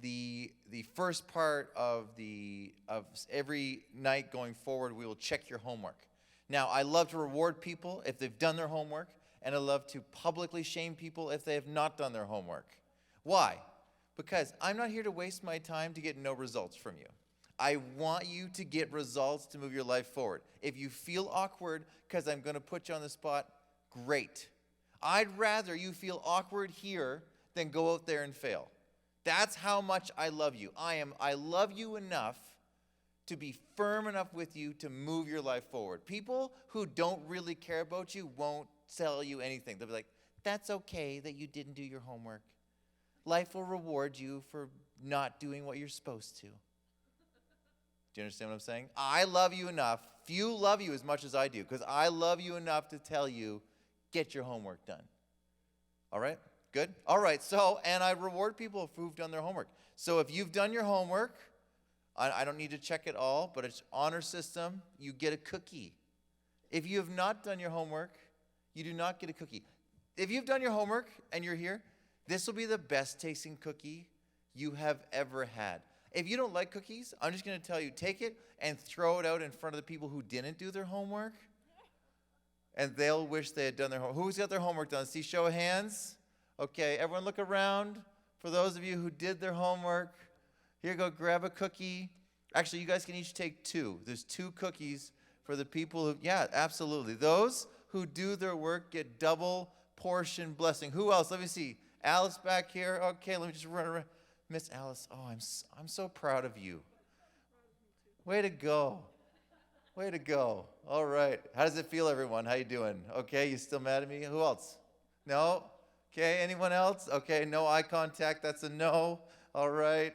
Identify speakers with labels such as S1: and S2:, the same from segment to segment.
S1: the first part of every night going forward, we will check your homework. Now, I love to reward people if they've done their homework, and I love to publicly shame people if they have not done their homework. Why? Because I'm not here to waste my time to get no results from you. I want you to get results to move your life forward. If you feel awkward because I'm going to put you on the spot, great. I'd rather you feel awkward here than go out there and fail. That's how much I love you. I love you enough to be firm enough with you to move your life forward. People who don't really care about you won't tell you anything. They'll be like, that's okay that you didn't do your homework. Life will reward you for not doing what you're supposed to. Do you understand what I'm saying? I love you enough. Few love you as much as I do, because I love you enough to tell you, get your homework done. All right? Good? All right, and I reward people who've done their homework. So if you've done your homework, I don't need to check it all, but it's honor system, you get a cookie. If you have not done your homework, you do not get a cookie. If you've done your homework and you're here, this will be the best tasting cookie you have ever had. If you don't like cookies, I'm just going to tell you, take it and throw it out in front of the people who didn't do their homework, and they'll wish they had done their homework. Who's got their homework done? See, show of hands. Okay, everyone look around. For those of you who did their homework, here, go grab a cookie. Actually, you guys can each take two. There's 2 cookies for the people who, yeah, absolutely. Those who do their work get double portion blessing. Who else? Let me see. Alice back here. Okay, let me just run around. Miss Alice, oh, I'm so proud of you. Way to go. Way to go. All right. How does it feel, everyone? How you doing? Okay, you still mad at me? Who else? No? Okay, anyone else? Okay, no eye contact. That's a no. All right.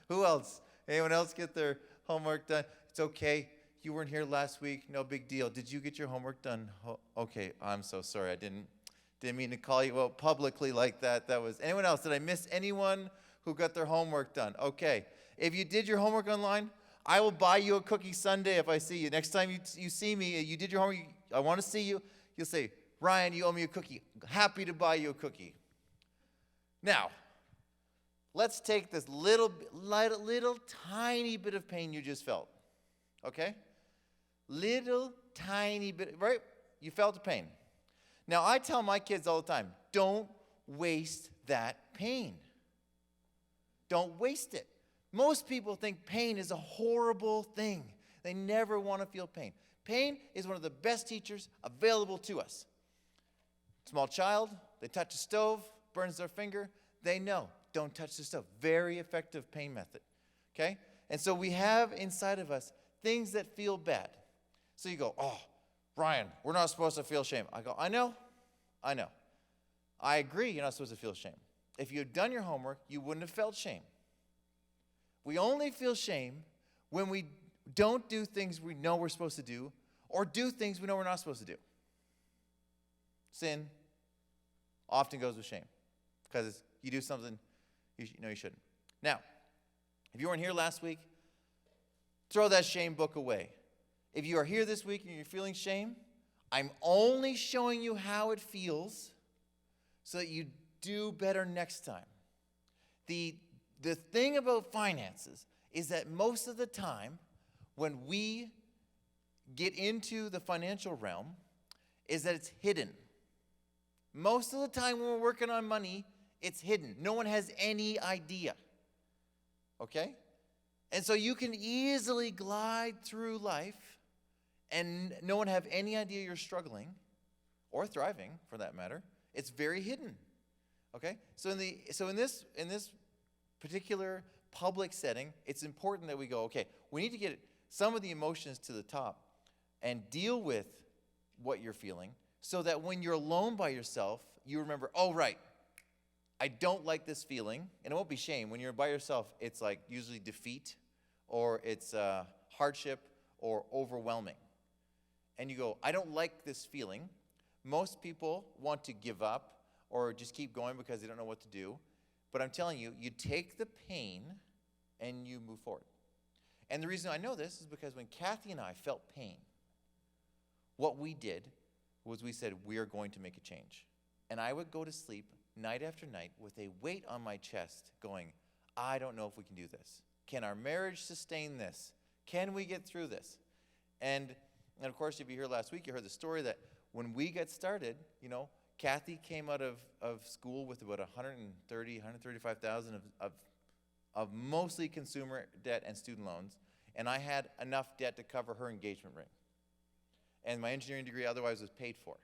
S1: Who else? Anyone else get their homework done? It's okay. You weren't here last week. No big deal. Did you get your homework done? Okay, I'm so sorry. I didn't mean to call you out publicly like that. That was anyone else? Did I miss anyone who got their homework done? Okay. If you did your homework online, I will buy you a cookie Sunday if I see you. Next time you see me, you did your homework, I want to see you. You'll say, Ryan, you owe me a cookie. Happy to buy you a cookie. Now, let's take this little tiny bit of pain you just felt. Okay? Little tiny bit, right? You felt the pain. Now, I tell my kids all the time, don't waste that pain. Don't waste it. Most people think pain is a horrible thing. They never want to feel pain. Pain is one of the best teachers available to us. Small child, they touch a stove, burns their finger, they know, don't touch the stove. Very effective pain method, okay? And so we have inside of us things that feel bad. So you go, oh, Ryan, we're not supposed to feel shame. I go, I know. I agree you're not supposed to feel shame. If you had done your homework, you wouldn't have felt shame. We only feel shame when we don't do things we know we're supposed to do or do things we know we're not supposed to do. Sin often goes with shame because you do something you know you shouldn't. Now, if you weren't here last week, throw that shame book away. If you are here this week and you're feeling shame, I'm only showing you how it feels so that you do better next time. The thing about finances is that most of the time when we get into the financial realm is that it's hidden. Most of the time when we're working on money, it's hidden. No one has any idea. Okay? And so you can easily glide through life and no one have any idea you're struggling or thriving for that matter. It's very hidden. Okay? So in this particular public setting, it's important that we go, okay, we need to get some of the emotions to the top and deal with what you're feeling so that when you're alone by yourself, you remember, oh, right, I don't like this feeling. And it won't be shame. When you're by yourself, it's like usually defeat or it's hardship or overwhelming. And you go, I don't like this feeling. Most people want to give up or just keep going because they don't know what to do. But I'm telling you, you take the pain and you move forward. And the reason I know this is because when Kathy and I felt pain, what we did was we said, we are going to make a change. And I would go to sleep night after night with a weight on my chest going, I don't know if we can do this. Can our marriage sustain this? Can we get through this? And of course, if you heard last week, you heard the story that when we got started, Kathy came out of school with about 135,000 of mostly consumer debt and student loans, and I had enough debt to cover her engagement ring. And my engineering degree otherwise was paid for.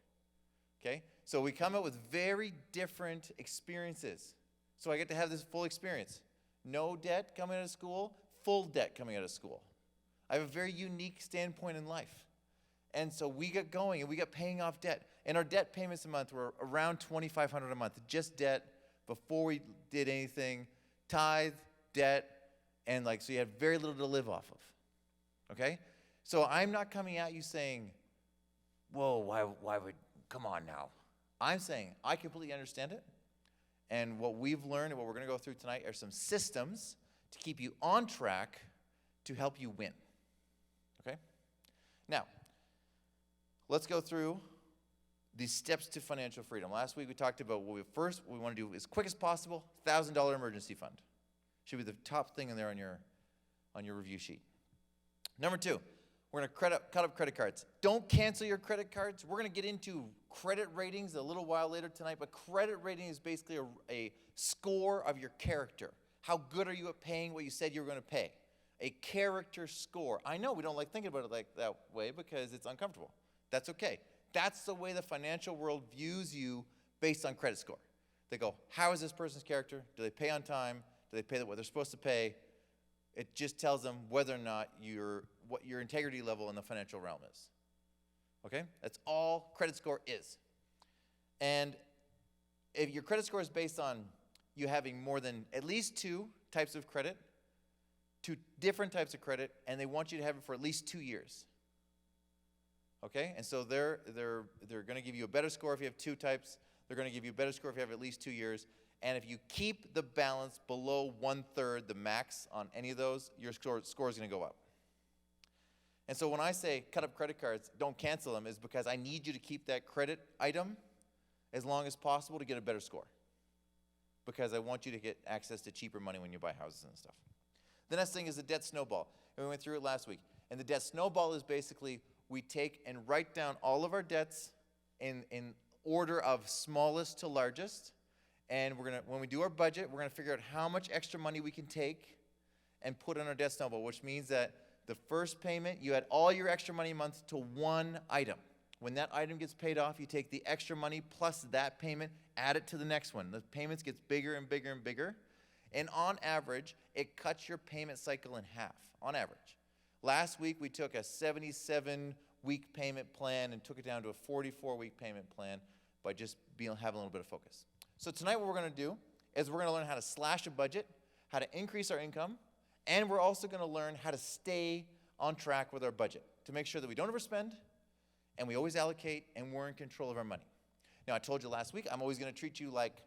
S1: Okay? So we come out with very different experiences. So I get to have this full experience. No debt coming out of school, full debt coming out of school. I have a very unique standpoint in life. And so we got going and we got paying off debt. And our debt payments a month were around $2,500 a month. Just debt before we did anything. Tithe, debt, and so you had very little to live off of. Okay? So I'm not coming at you saying, whoa, why would, come on now. I'm saying I completely understand it. And what we've learned and what we're going to go through tonight are some systems to keep you on track to help you win. Okay? Now, let's go through the steps to financial freedom. Last week we talked about what we want to do as quick as possible, $1,000 emergency fund. Should be the top thing in there on your review sheet. Number 2, we're going to cut up credit cards. Don't cancel your credit cards. We're going to get into credit ratings a little while later tonight, but credit rating is basically a score of your character. How good are you at paying what you said you were going to pay? A character score. I know we don't like thinking about it like that way because it's uncomfortable. That's okay. That's the way the financial world views you based on credit score. They go, how is this person's character? Do they pay on time? Do they pay what they're supposed to pay? It just tells them whether or not what your integrity level in the financial realm is. Okay? That's all credit score is. And if your credit score is based on you having more than at least 2 types of credit, 2 different types of credit, and they want you to have it for at least 2 years. Okay? And so they're going to give you a better score if you have 2 types. They're going to give you a better score if you have at least 2 years. And if you keep the balance below 1/3 the max on any of those, your score is going to go up. And so when I say cut up credit cards, don't cancel them, is because I need you to keep that credit item as long as possible to get a better score. Because I want you to get access to cheaper money when you buy houses and stuff. The next thing is the debt snowball. And we went through it last week. And the debt snowball is basically we take and write down all of our debts in order of smallest to largest. And when we do our budget, we're going to figure out how much extra money we can take and put on our debt snowball, which means that the first payment, you add all your extra money a month to one item. When that item gets paid off, you take the extra money plus that payment, add it to the next one. The payments gets bigger and bigger and bigger. And on average, it cuts your payment cycle in half, on average. Last week, we took a 77-week payment plan and took it down to a 44-week payment plan by just having a little bit of focus. So tonight what we're going to do is we're going to learn how to slash a budget, how to increase our income, and we're also going to learn how to stay on track with our budget to make sure that we don't overspend and we always allocate and we're in control of our money. Now, I told you last week, I'm always going to treat you like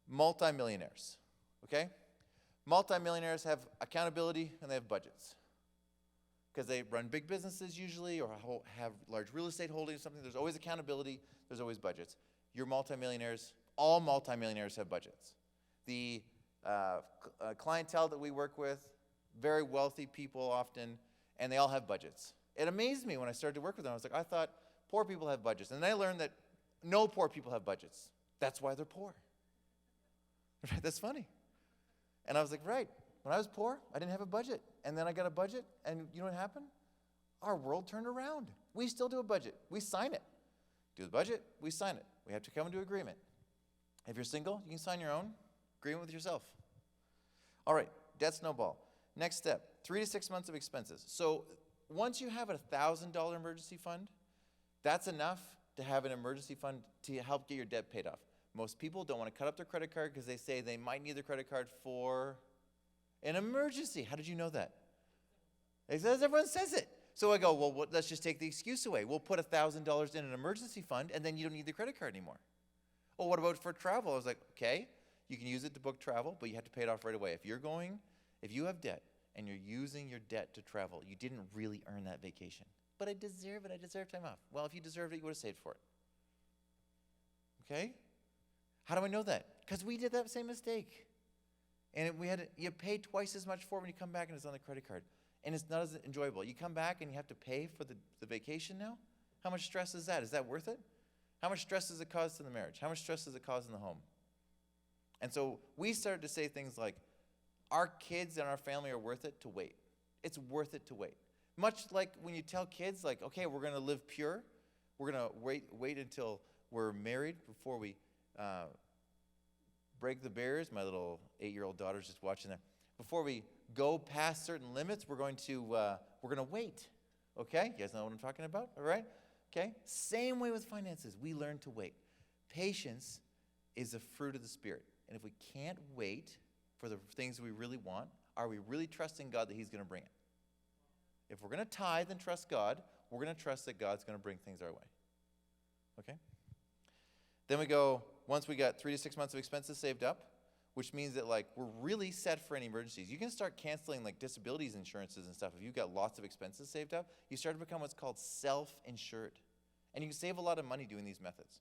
S1: multimillionaires, okay? Multimillionaires have accountability and they have budgets because they run big businesses usually or have large real estate holdings or something. There's always accountability. There's always budgets. You're multimillionaires. All multimillionaires have budgets. The clientele that we work with, very wealthy people often, and they all have budgets. It amazed me when I started to work with them. I was like, I thought poor people have budgets. And then I learned that no poor people have budgets. That's why they're poor. Right? That's funny. And I was like, right. When I was poor, I didn't have a budget. And then I got a budget, and you know what happened? Our world turned around. We still do a budget. We sign it. Do the budget, we sign it. We have to come into agreement. If you're single, you can sign your own agreement with yourself. All right, debt snowball. Next step, 3 to 6 months of expenses. So once you have a $1,000 emergency fund, that's enough to have an emergency fund to help get your debt paid off. Most people don't want to cut up their credit card because they say they might need their credit card for an emergency. How did you know that? Everyone says it. So I go, well, let's just take the excuse away. We'll put $1,000 in an emergency fund, and then you don't need the credit card anymore. Well, what about for travel? I was like, okay, you can use it to book travel, but you have to pay it off right away. If you have debt and you're using your debt to travel, you didn't really earn that vacation. But I deserve it. I deserve time off. Well, if you deserved it, you would have saved for it. Okay? How do I know that? Because we did that same mistake. And you pay twice as much for it when you come back and it's on the credit card. And it's not as enjoyable. You come back and you have to pay for the vacation now? How much stress is that? Is that worth it? How much stress does it cause to the marriage? How much stress does it cause in the home? And so we started to say things like, our kids and our family are worth it to wait. It's worth it to wait. Much like when you tell kids, like, okay, we're going to live pure. We're going to wait until we're married before we break the barriers. My little 8-year-old daughter's just watching that. Before we go past certain limits, we're going to wait. Okay? You guys know what I'm talking about? All right? Okay? Same way with finances. We learn to wait. Patience is a fruit of the Spirit. And if we can't wait for the things we really want, are we really trusting God that He's going to bring it? If we're going to tithe and trust God, we're going to trust that God's going to bring things our way. Okay? Then we go, once we got 3 to 6 months of expenses saved up, which means that like we're really set for any emergencies. You can start canceling like disabilities insurances and stuff. If you've got lots of expenses saved up, you start to become what's called self-insured. And you can save a lot of money doing these methods.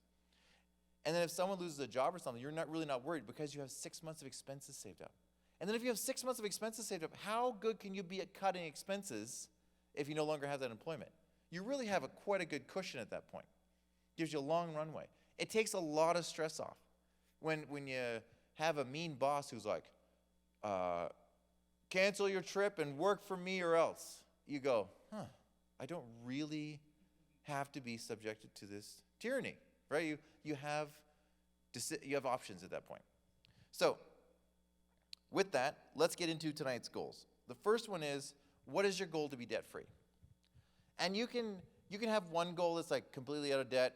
S1: And then if someone loses a job or something, you're really not worried because you have 6 months of expenses saved up. And then if you have 6 months of expenses saved up, how good can you be at cutting expenses if you no longer have that employment? You really have quite a good cushion at that point. Gives you a long runway. It takes a lot of stress off. When you have a mean boss who's like, cancel your trip and work for me or else, you go, I don't really have to be subjected to this tyranny, right? You have options at that point. So, with that, let's get into tonight's goals. The first one is, what is your goal to be debt-free? And you can have one goal that's like completely out of debt,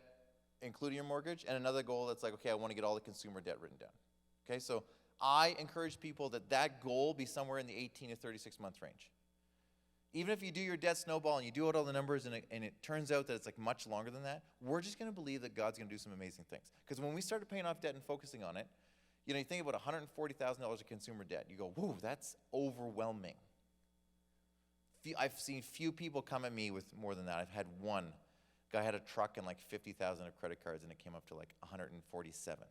S1: including your mortgage, and another goal that's like, okay, I want to get all the consumer debt written down. Okay, so I encourage people that goal be somewhere in the 18 to 36 month range. Even if you do your debt snowball and you do out all the numbers and it turns out that it's like much longer than that, we're just going to believe that God's going to do some amazing things. Because when we started paying off debt and focusing on it, you think about $140,000 of consumer debt. You go, whoa, that's overwhelming. I've seen few people come at me with more than that. I've had one guy had a truck and like 50,000 of credit cards, and it came up to like 147.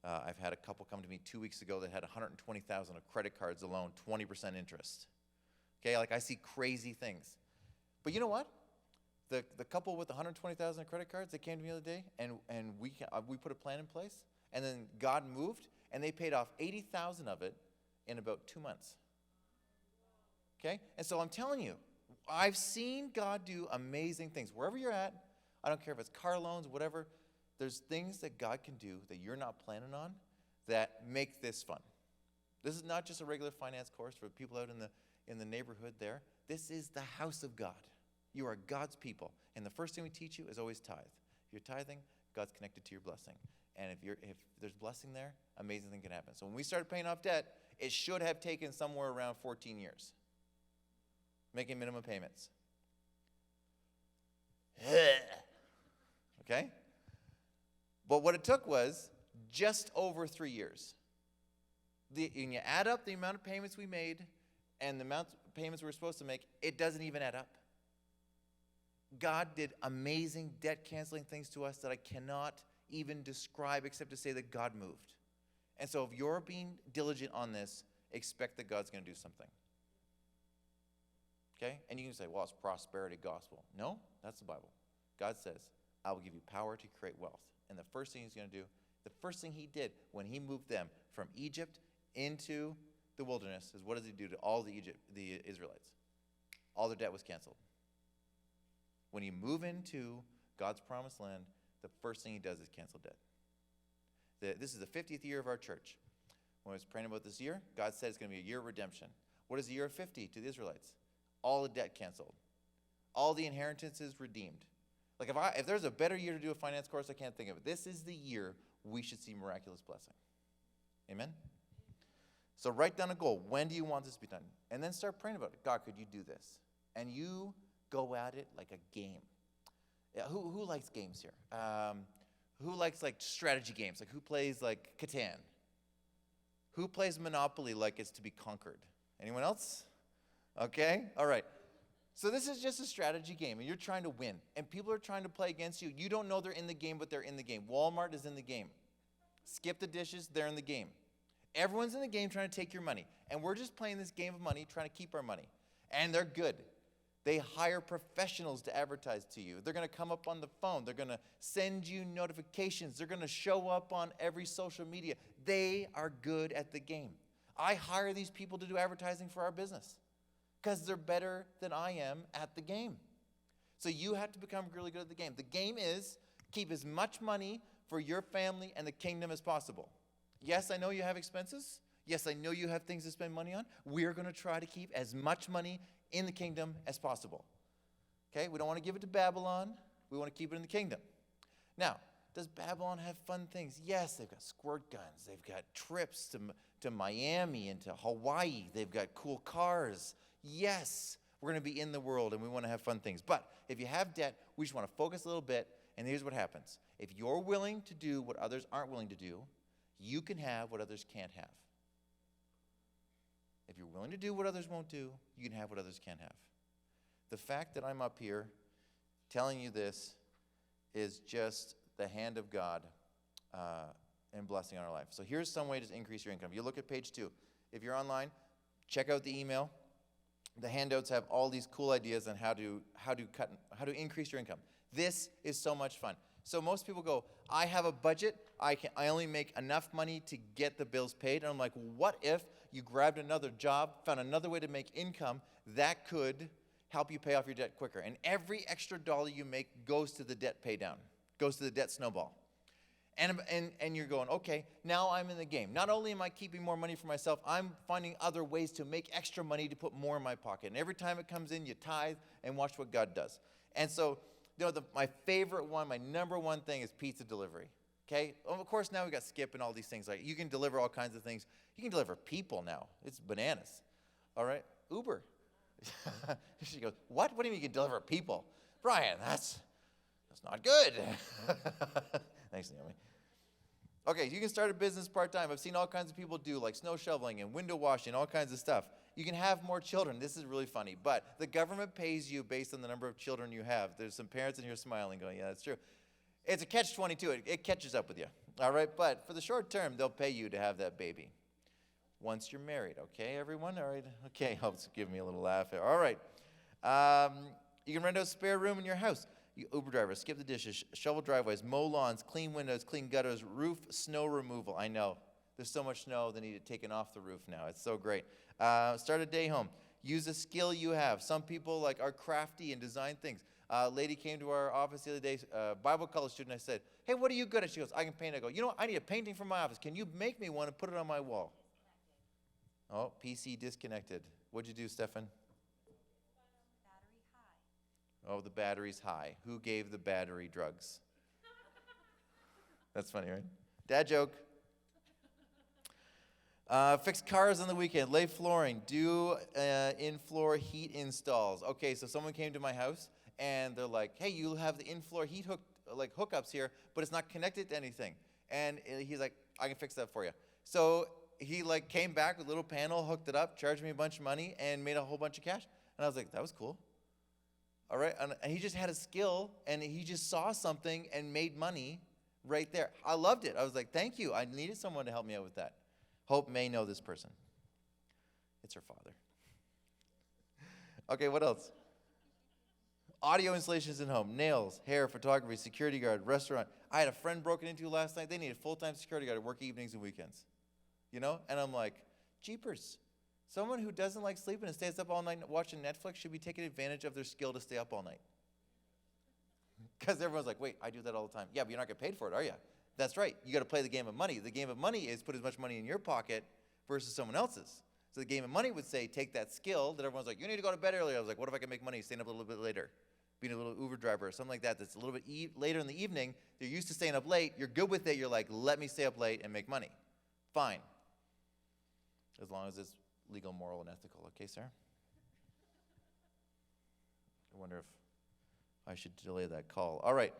S1: I've had a couple come to me 2 weeks ago that had 120,000 of credit cards alone, 20% interest. Okay, like I see crazy things. But you know what? The couple with 120,000 credit cards, they came to me the other day, and we put a plan in place, and then God moved, and they paid off 80,000 of it in about 2 months. Okay? And so I'm telling you, I've seen God do amazing things. Wherever you're at, I don't care if it's car loans, whatever, there's things that God can do that you're not planning on that make this fun. This is not just a regular finance course for people out in the neighborhood there. This is the house of God. You are God's people. And the first thing we teach you is always tithe. If you're tithing, God's connected to your blessing. And if there's blessing there, amazing thing can happen. So when we started paying off debt, it should have taken somewhere around 14 years. Making minimum payments. Okay? But what it took was just over 3 years. And you add up the amount of payments we made and the amount of payments we were supposed to make, it doesn't even add up. God did amazing debt-canceling things to us that I cannot even describe except to say that God moved. And so if you're being diligent on this, expect that God's going to do something. Okay? And you can say, well, it's prosperity gospel. No, that's the Bible. God says, I will give you power to create wealth. And the first thing he's going to do, the first thing he did when he moved them from Egypt into the wilderness is what does he do to all the Israelites? All their debt was canceled. When you move into God's promised land, the first thing he does is cancel debt. This is the 50th year of our church. When I was praying about this year, God said it's going to be a year of redemption. What is the year of 50 to the Israelites? All the debt canceled. All the inheritances redeemed. Like if there's a better year to do a finance course, I can't think of it. This is the year we should see miraculous blessing. Amen? So write down a goal. When do you want this to be done? And then start praying about it. God, could you do this? And you go at it like a game. Yeah, who likes games here? Who likes like strategy games? Like who plays like Catan? Who plays Monopoly like it's to be conquered? Anyone else? Okay, all right. So this is just a strategy game, and you're trying to win. And people are trying to play against you. You don't know they're in the game, but they're in the game. Walmart is in the game. Skip the dishes, they're in the game. Everyone's in the game trying to take your money. And we're just playing this game of money, trying to keep our money. And they're good. They hire professionals to advertise to you. They're going to come up on the phone. They're going to send you notifications. They're going to show up on every social media. They are good at the game. I hire these people to do advertising for our business because they're better than I am at the game. So you have to become really good at the game. The game is keep as much money for your family and the kingdom as possible. Yes, I know you have expenses. Yes, I know you have things to spend money on. We're going to try to keep as much money in the kingdom as possible. Okay? We don't want to give it to Babylon. We want to keep it in the kingdom. Now, does Babylon have fun things? Yes, they've got squirt guns. They've got trips to Miami and to Hawaii. They've got cool cars. Yes, we're going to be in the world and we want to have fun things. But if you have debt, we just want to focus a little bit. And here's what happens. If you're willing to do what others aren't willing to do, you can have what others can't have. If you're willing to do what others won't do, you can have what others can't have. The fact that I'm up here telling you this is just the hand of God and blessing on our life. So here's some way to increase your income. You look at page 2. If you're online, check out the email. The handouts have all these cool ideas on how to increase your income. This is so much fun. So most people go, I have a budget. I only make enough money to get the bills paid. And I'm like, what if you grabbed another job, found another way to make income that could help you pay off your debt quicker? And every extra dollar you make goes to the debt pay down, goes to the debt snowball. And you're going, okay, now I'm in the game. Not only am I keeping more money for myself, I'm finding other ways to make extra money to put more in my pocket. And every time it comes in, you tithe and watch what God does. And so, my favorite one, my number one thing is pizza delivery. Okay? Of course, now we got Skip and all these things. Like you can deliver all kinds of things. You can deliver people now. It's bananas. All right? Uber. She goes, what? What do you mean you can deliver people? Brian, that's not good. Thanks, Naomi. Okay, you can start a business part-time. I've seen all kinds of people do like snow shoveling and window washing, all kinds of stuff. You can have more children. This is really funny. But the government pays you based on the number of children you have. There's some parents in here smiling going, yeah, that's true. It's a catch-22. It catches up with you. All right? But for the short term, they'll pay you to have that baby. Once you're married. Okay, everyone? All right. Okay, helps give me a little laugh here. All right. You can rent out a spare room in your house. You Uber drivers, skip the dishes, shovel driveways, mow lawns, clean windows, clean gutters, roof snow removal. I know. There's so much snow they need it taken off the roof now. It's so great. Start a day home. Use a skill you have. Some people are crafty and design things. A lady came to our office the other day, Bible college student. I said, hey, what are you good at? She goes, I can paint. I go, you know what? I need a painting for my office. Can you make me one and put it on my wall? Oh, PC disconnected. What'd you do, Stefan? Oh, the battery's high. Who gave the battery drugs? That's funny, right? Dad joke. Fix cars on the weekend. Lay flooring. Do in-floor heat installs. Okay, so someone came to my house, and they're like, hey, you have the in-floor heat hookups here, but it's not connected to anything. And he's like, I can fix that for you. So he came back with a little panel, hooked it up, charged me a bunch of money, and made a whole bunch of cash. And I was like, that was cool. All right, and he just had a skill, and he just saw something and made money right there. I loved it. I was like, thank you. I needed someone to help me out with that. Hope may know this person. It's her father. Okay, what else? Audio installations in home, nails, hair, photography, security guard, restaurant. I had a friend broken into last night. They needed a full-time security guard to work evenings and weekends. And I'm like, jeepers. Someone who doesn't like sleeping and stays up all night watching Netflix should be taking advantage of their skill to stay up all night. Because everyone's like, wait, I do that all the time. Yeah, but you're not getting paid for it, are you? That's right. You got to play the game of money. The game of money is put as much money in your pocket versus someone else's. So the game of money would say, take that skill that everyone's like, you need to go to bed earlier. I was like, what if I can make money staying up a little bit later? Being a little Uber driver or something like that that's a little bit later in the evening. They're used to staying up late. You're good with it. You're like, let me stay up late and make money. Fine. As long as it's legal, moral, and ethical. Okay, sir? I wonder if I should delay that call. All right.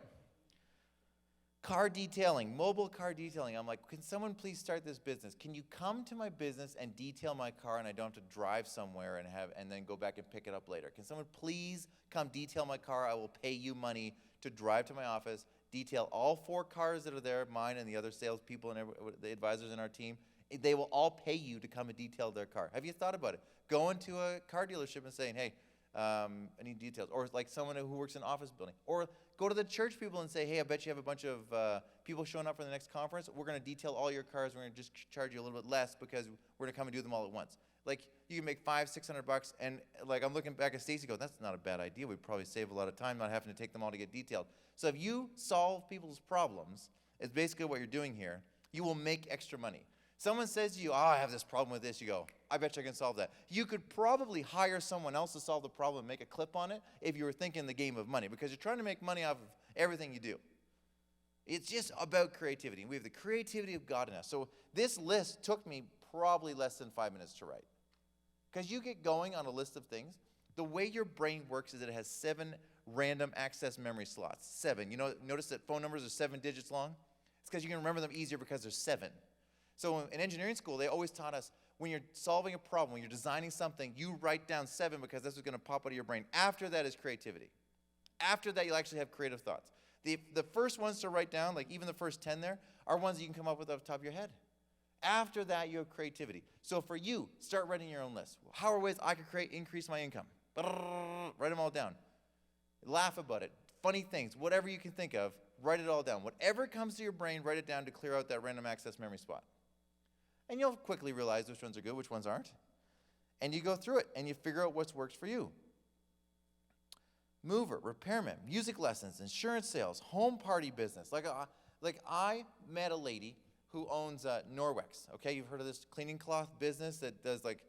S1: Car detailing, mobile car detailing. I'm like, can someone please start this business? Can you come to my business and detail my car and I don't have to drive somewhere and then go back and pick it up later? Can someone please come detail my car? I will pay you money to drive to my office detail all 4 cars that are there, mine and the other salespeople and the advisors in our team. They will all pay you to come and detail their car. Have you thought about it? Go into a car dealership and saying, hey, I need details. Or like someone who works in an office building. Or go to the church people and say, hey, I bet you have a bunch of people showing up for the next conference. We're going to detail all your cars. We're going to just charge you a little bit less because we're going to come and do them all at once. Like, you can make $500-600, and like I'm looking back at Stacy going, that's not a bad idea. We'd probably save a lot of time not having to take them all to get detailed. So if you solve people's problems, it's basically what you're doing here, you will make extra money. Someone says to you, I have this problem with this. You go, I bet you I can solve that. You could probably hire someone else to solve the problem and make a clip on it if you were thinking the game of money, because you're trying to make money off of everything you do. It's just about creativity. We have the creativity of God in us. So this list took me probably less than 5 minutes to write. Because you get going on a list of things, the way your brain works is that it has 7 random access memory slots. 7. You know, notice that phone numbers are 7 digits long? It's because you can remember them easier because there's 7. So in engineering school, they always taught us when you're solving a problem, when you're designing something, you write down 7 because this is going to pop out of your brain. After that is creativity. After that, you'll actually have creative thoughts. The first ones to write down, like even the first 10 there, are ones that you can come up with off the top of your head. After that, you have creativity. So for you, start writing your own list. How are ways I could increase my income? Write them all down. Laugh about it. Funny things, whatever you can think of, write it all down. Whatever comes to your brain, write it down to clear out that random access memory spot. And you'll quickly realize which ones are good, which ones aren't. And you go through it, and you figure out what works for you. Mover, repairman, music lessons, insurance sales, home party business. Like I met a lady who owns Norwex. Okay, you've heard of this cleaning cloth business that does like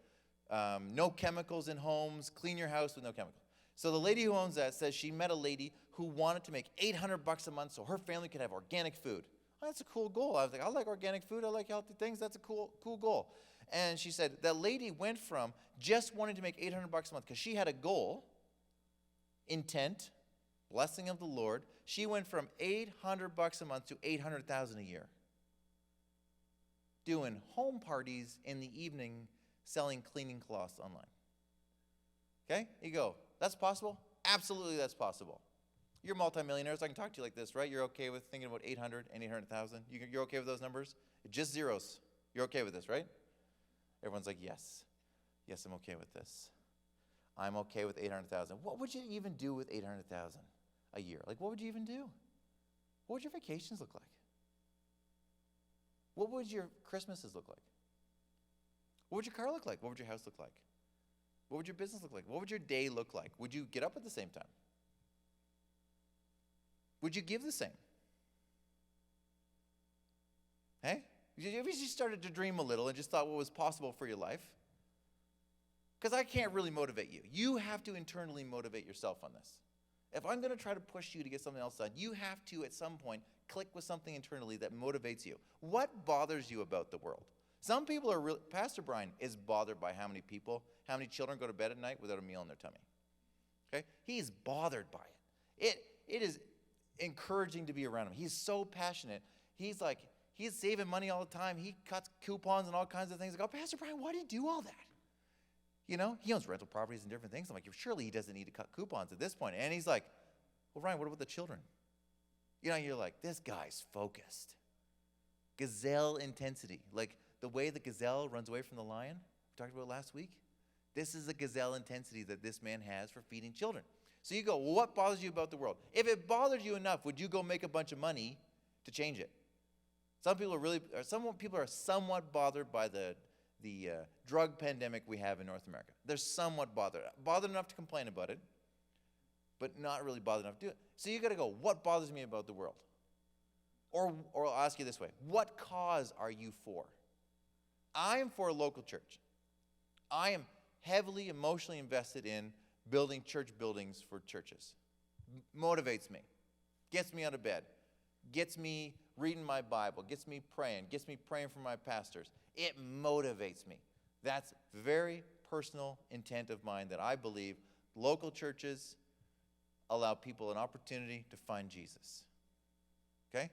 S1: no chemicals in homes, clean your house with no chemicals. So the lady who owns that says she met a lady who wanted to make $800 a month so her family could have organic food. Oh, that's a cool goal. I was like, I like organic food. I like healthy things. That's a cool goal. And she said that lady went from just wanting to make $800 a month because she had a goal, intent, blessing of the Lord. She went from $800 a month to $800,000 a year, doing home parties in the evening, selling cleaning cloths online. Okay, you go, that's possible? Absolutely, that's possible. You're multimillionaires. I can talk to you like this, right? You're okay with thinking about 800 and 800,000? You're okay with those numbers? Just zeros. You're okay with this, right? Everyone's like, yes. Yes, I'm okay with this. I'm okay with 800,000. What would you even do with 800,000 a year? Like, what would you even do? What would your vacations look like? What would your Christmases look like? What would your car look like? What would your house look like? What would your business look like? What would your day look like? Would you get up at the same time? Would you give the same? Hey? Have you just started to dream a little and just thought what was possible for your life? Because I can't really motivate you. You have to internally motivate yourself on this. If I'm going to try to push you to get something else done, you have to, at some point, click with something internally that motivates you. What bothers you about the world? Some people are Pastor Brian is bothered by how many children go to bed at night without a meal in their tummy. Okay? He's bothered by it. It is encouraging to be around him. He's so passionate. He's saving money all the time. He cuts coupons and all kinds of things. I go, Pastor Brian, why do you do all that? You know, he owns rental properties and different things. I'm like, surely he doesn't need to cut coupons at this point. And he's like, well, Ryan, what about the children? You know, you're like, this guy's focused. Gazelle intensity. Like the way the gazelle runs away from the lion, we talked about last week. This is the gazelle intensity that this man has for feeding children. So you go, well, what bothers you about the world? If it bothered you enough, would you go make a bunch of money to change it? Some people are somewhat bothered by the drug pandemic we have in North America. They're somewhat bothered enough to complain about it, but not really bothered enough to do it. So you got to go, what bothers me about the world? Or I'll ask you this way, what cause are you for? I am for a local church. I am heavily emotionally invested in building church buildings for churches. Motivates me, gets me out of bed, gets me reading my Bible, gets me praying for my pastors. It motivates me. That's very personal intent of mine that I believe local churches allow people an opportunity to find Jesus. Okay?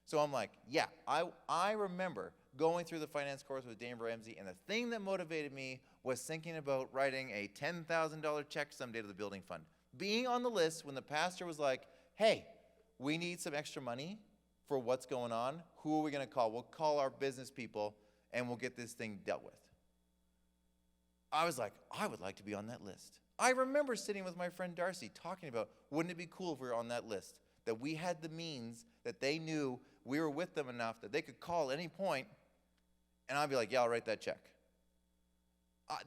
S1: So I'm like, yeah, I remember going through the finance course with Dave Ramsey, and the thing that motivated me was thinking about writing a $10,000 check someday to the building fund. Being on the list when the pastor was like, hey, we need some extra money for what's going on. Who are we going to call? We'll call our business people, and we'll get this thing dealt with. I was like, I would like to be on that list. I remember sitting with my friend Darcy talking about, wouldn't it be cool if we were on that list? That we had the means, that they knew we were with them enough that they could call at any point, and I'd be like, yeah, I'll write that check.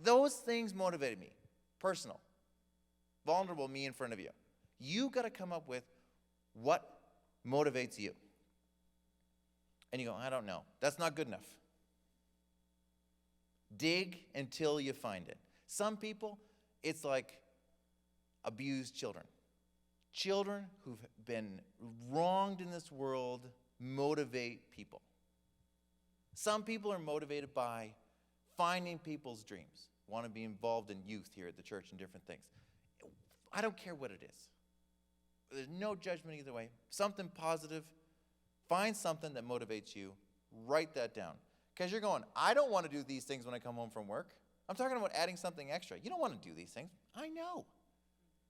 S1: Those things motivated me. Personal. Vulnerable me in front of you. You got to come up with what motivates you. And you go, I don't know. That's not good enough. Dig until you find it. Some people, it's like abused children. Children who've been wronged in this world motivate people. Some people are motivated by finding people's dreams. Want to be involved in youth here at the church and different things. I don't care what it is. There's no judgment either way. Something positive. Find something that motivates you. Write that down. Because you're going, I don't want to do these things when I come home from work. I'm talking about adding something extra. You don't want to do these things. I know.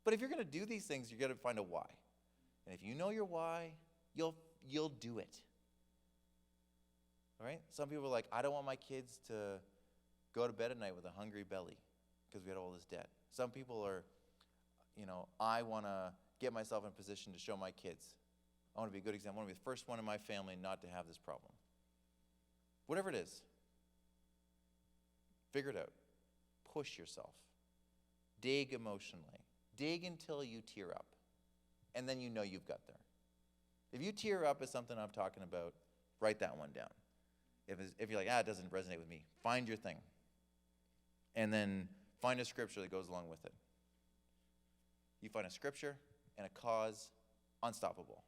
S1: But if you're going to do these things, you're going to find a why. And if you know your why, you'll do it. All right? Some people are like, I don't want my kids to go to bed at night with a hungry belly because we had all this debt. Some people are, I want to get myself in a position to show my kids. I want to be a good example. I want to be the first one in my family not to have this problem. Whatever it is, figure it out. Push yourself. Dig emotionally. Dig until you tear up. And then you know you've got there. If you tear up at something I'm talking about, write that one down. If you're like, it doesn't resonate with me, find your thing. And then find a scripture that goes along with it. You find a scripture and a cause, unstoppable.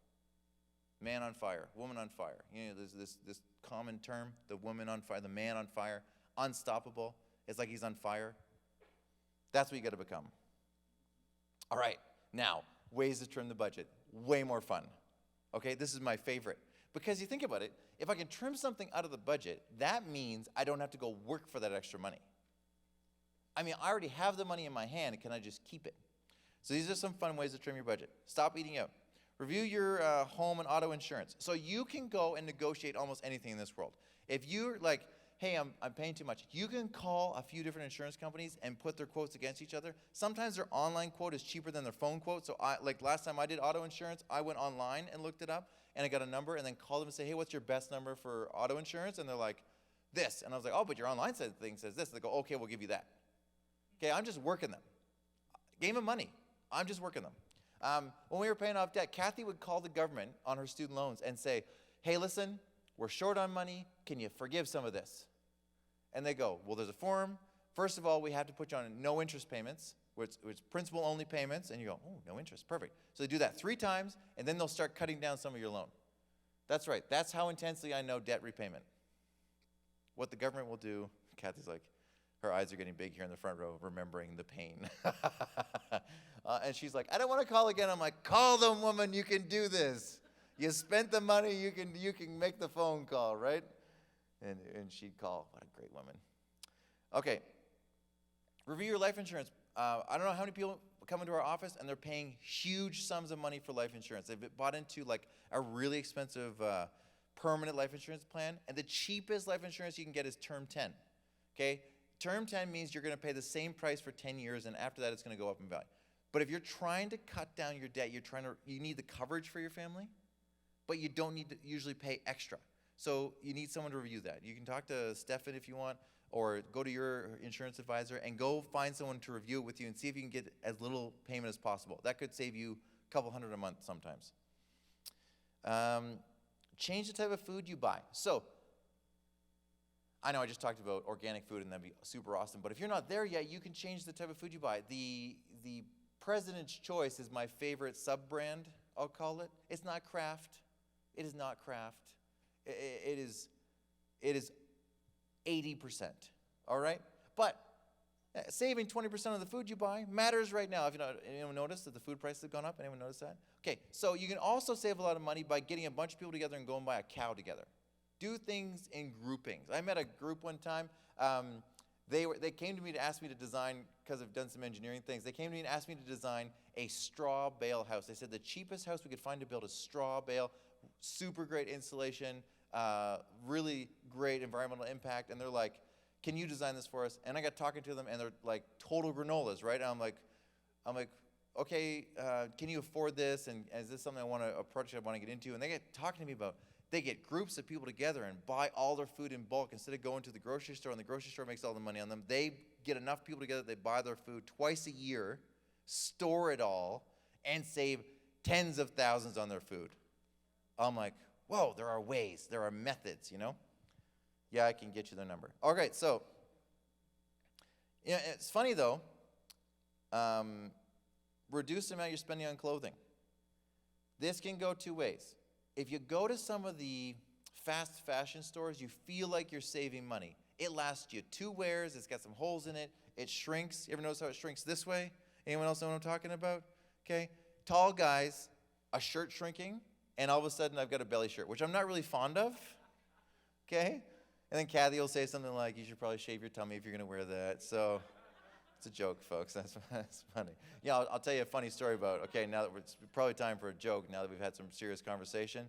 S1: Man on fire, woman on fire. There's this common term, the woman on fire, the man on fire, unstoppable. It's like he's on fire. That's what you got to become. All right, now, ways to trim the budget. Way more fun. Okay, this is my favorite. Because you think about it, if I can trim something out of the budget, that means I don't have to go work for that extra money. I mean, I already have the money in my hand, can I just keep it? So these are some fun ways to trim your budget. Stop eating out. Review your home and auto insurance. So you can go and negotiate almost anything in this world. If you're like, hey, I'm paying too much, you can call a few different insurance companies and put their quotes against each other. Sometimes their online quote is cheaper than their phone quote. So last time I did auto insurance, I went online and looked it up, and I got a number, and then called them and say, hey, what's your best number for auto insurance? And they're like, this. And I was like, oh, but your online thing says this. And they go, okay, we'll give you that. Okay, I'm just working them. Game of money. I'm just working them. When we were paying off debt, Kathy would call the government on her student loans and say, hey, listen, we're short on money. Can you forgive some of this? And they go, well, there's a form. First of all, we have to put you on no interest payments, which principal-only payments. And you go, oh, no interest. Perfect. So they do that 3 times, and then they'll start cutting down some of your loan. That's right. That's how intensely I know debt repayment. What the government will do, Kathy's like, her eyes are getting big here in the front row, remembering the pain. And she's like, I don't want to call again. I'm like, call them, woman. You can do this. You spent the money. You can make the phone call, right? And she'd call. What a great woman. Okay. Review your life insurance. I don't know how many people come into our office and they're paying huge sums of money for life insurance. They've bought into like a really expensive permanent life insurance plan. And the cheapest life insurance you can get is Term 10. Okay? Term 10 means you're going to pay the same price for 10 years, and after that it's going to go up in value. But if you're trying to cut down your debt, you need the coverage for your family, but you don't need to usually pay extra. So you need someone to review that. You can talk to Stefan if you want, or go to your insurance advisor and go find someone to review it with you and see if you can get as little payment as possible. That could save you a couple $100 a month sometimes. Change the type of food you buy. So I know I just talked about organic food, and that'd be super awesome. But if you're not there yet, you can change the type of food you buy. The President's Choice is my favorite sub-brand, I'll call it. It's not Kraft. It is not Kraft. It is 80%, all right? But saving 20% of the food you buy matters right now. If anyone noticed that the food prices have gone up? Anyone notice that? Okay, so you can also save a lot of money by getting a bunch of people together and go and buy a cow together. Do things in groupings. I met a group one time. They came to me to ask me to design, because I've done some engineering things, they came to me and asked me to design a straw bale house. They said the cheapest house we could find to build a straw bale, super great insulation, really great environmental impact, and they're like, can you design this for us? And I got talking to them, and they're like total granolas, right? And I'm like, okay, can you afford this? And is this something a project I want to get into? And they get talking to me about, they get groups of people together and buy all their food in bulk instead of going to the grocery store, and the grocery store makes all the money on them. They get enough people together, they buy their food twice a year, store it all, and save tens of thousands on their food. I'm like, whoa, there are ways, there are methods, you know? Yeah, I can get you their number. All right, so, you know, it's funny though, reduce the amount you're spending on clothing. This can go two ways. If you go to some of the fast fashion stores, you feel like you're saving money. It lasts you 2 wears, it's got some holes in it, it shrinks. You ever notice how it shrinks this way? Anyone else know what I'm talking about? Okay, tall guys, a shirt shrinking, and all of a sudden I've got a belly shirt, which I'm not really fond of, okay? And then Kathy will say something like, you should probably shave your tummy if you're gonna wear that, so. It's a joke, folks. That's funny. Yeah, I'll tell you a funny story about, okay, now that it's probably time for a joke now that we've had some serious conversation.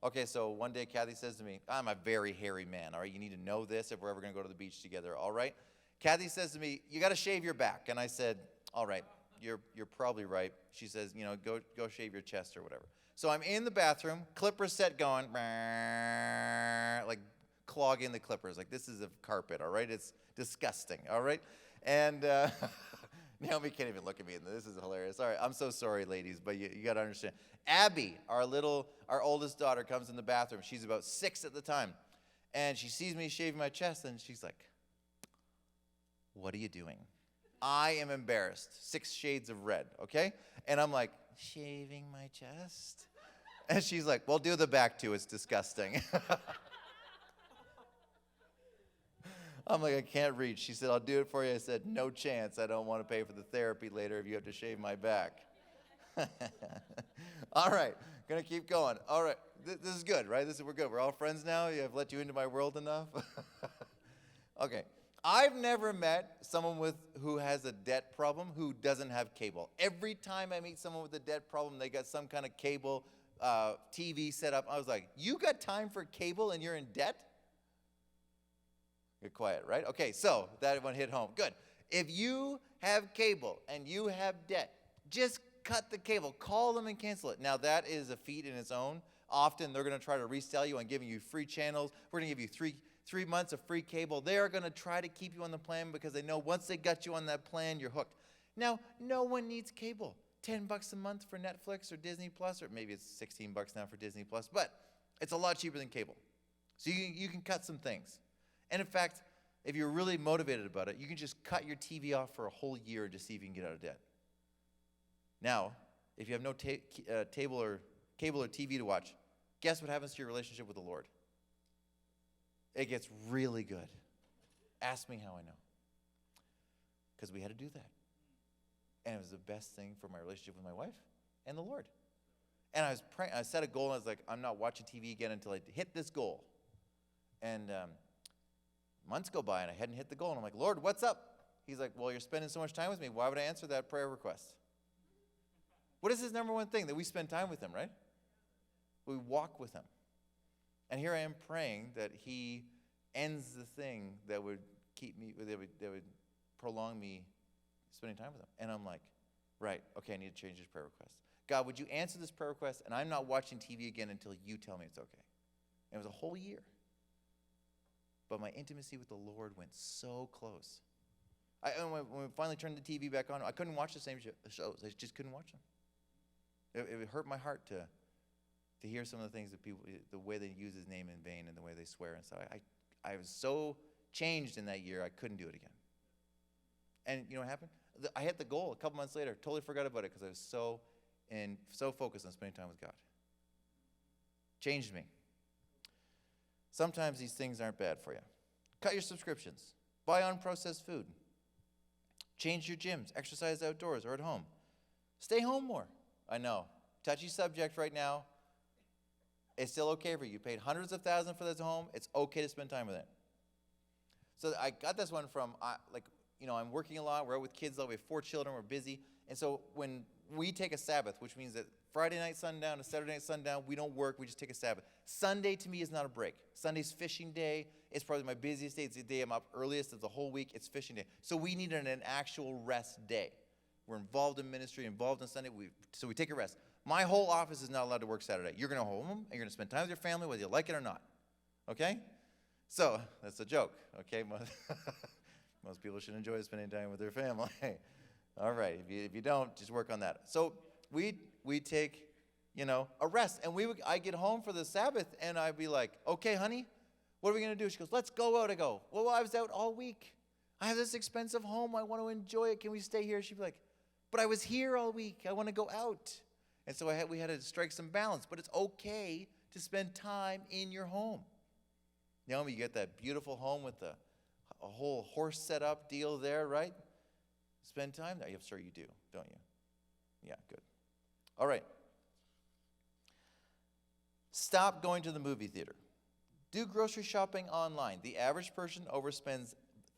S1: Okay, so one day Kathy says to me, I'm a very hairy man, all right? You need to know this if we're ever going to go to the beach together, all right? Kathy says to me, you got to shave your back. And I said, all right, you're probably right. She says, you know, go shave your chest or whatever. So I'm in the bathroom, clippers set going, like clogging the clippers. Like this is a carpet, all right? It's disgusting, all right? And Naomi can't even look at me. This is hilarious. All right, I'm so sorry, ladies, but you got to understand. Abby, our oldest daughter, comes in the bathroom. She's about 6 at the time. And she sees me shaving my chest, and she's like, what are you doing? I am embarrassed. 6 shades of red, okay? And I'm like, shaving my chest? And she's like, well, do the back too. It's disgusting. I'm like, I can't reach. She said, I'll do it for you. I said, no chance. I don't want to pay for the therapy later if you have to shave my back. All right, going to keep going. All right, this is good, right? We're good. We're all friends now? I've let you into my world enough? Okay. I've never met someone who has a debt problem who doesn't have cable. Every time I meet someone with a debt problem, they got some kind of cable TV set up. I was like, you got time for cable and you're in debt? Get quiet, right? Okay, so that one hit home. Good. If you have cable and you have debt, just cut the cable. Call them and cancel it. Now, that is a feat in its own. Often, they're going to try to resell you on giving you free channels. We're going to give you three months of free cable. They are going to try to keep you on the plan because they know once they got you on that plan, you're hooked. Now, no one needs cable. $10 a month for Netflix or Disney Plus, or maybe it's $16 now for Disney Plus, but it's a lot cheaper than cable. So you can cut some things. And in fact, if you're really motivated about it, you can just cut your TV off for a whole year to see if you can get out of debt. Now, if you have no cable or TV to watch, guess what happens to your relationship with the Lord? It gets really good. Ask me how I know. Because we had to do that. And it was the best thing for my relationship with my wife and the Lord. And I set a goal, and I was like, I'm not watching TV again until I hit this goal. And months go by, and I hadn't hit the goal. And I'm like, Lord, what's up? He's like, well, you're spending so much time with me. Why would I answer that prayer request? What is his number one thing? That we spend time with him, right? We walk with him. And here I am praying that he ends the thing that would keep me, that would prolong me spending time with him. And I'm like, right, okay, I need to change this prayer request. God, would you answer this prayer request? And I'm not watching TV again until you tell me it's okay. And it was a whole year. But my intimacy with the Lord went so close. When we finally turned the TV back on, I couldn't watch the same shows. I just couldn't watch them. It hurt my heart to hear some of the things that people, the way they use his name in vain and the way they swear and stuff. I was so changed in that year, I couldn't do it again. And you know what happened? I hit the goal a couple months later. Totally forgot about it because I was so focused on spending time with God. Changed me. Sometimes these things aren't bad for you. Cut your subscriptions. Buy unprocessed food. Change your gyms. Exercise outdoors or at home. Stay home more. I know. Touchy subject right now. It's still okay for you. You paid hundreds of thousands for this home. It's okay to spend time with it. So I got this one from, I'm working a lot. We're out with kids a lot. We have 4 children. We're busy. And so when we take a Sabbath, which means that Friday night sundown to Saturday night sundown, we don't work. We just take a Sabbath. Sunday to me is not a break. Sunday's fishing day. It's probably my busiest day. It's the day I'm up earliest of the whole week. It's fishing day. So we need an actual rest day. We're involved in ministry, involved in Sunday. So we take a rest. My whole office is not allowed to work Saturday. You're going to go home and you're going to spend time with your family whether you like it or not. Okay? So that's a joke. Okay? Most people should enjoy spending time with their family. All right. If you don't, just work on that. So we take, a rest. And I get home for the Sabbath, and I'd be like, okay, honey, what are we going to do? She goes, let's go out. I go, well, I was out all week. I have this expensive home. I want to enjoy it. Can we stay here? She'd be like, but I was here all week. I want to go out. And so we had to strike some balance. But it's okay to spend time in your home. You get that beautiful home with a whole horse setup deal there, right? Spend time there. I'm sure you do, don't you? Yeah, good. All right. Stop going to the movie theater. Do grocery shopping online. The average person overspends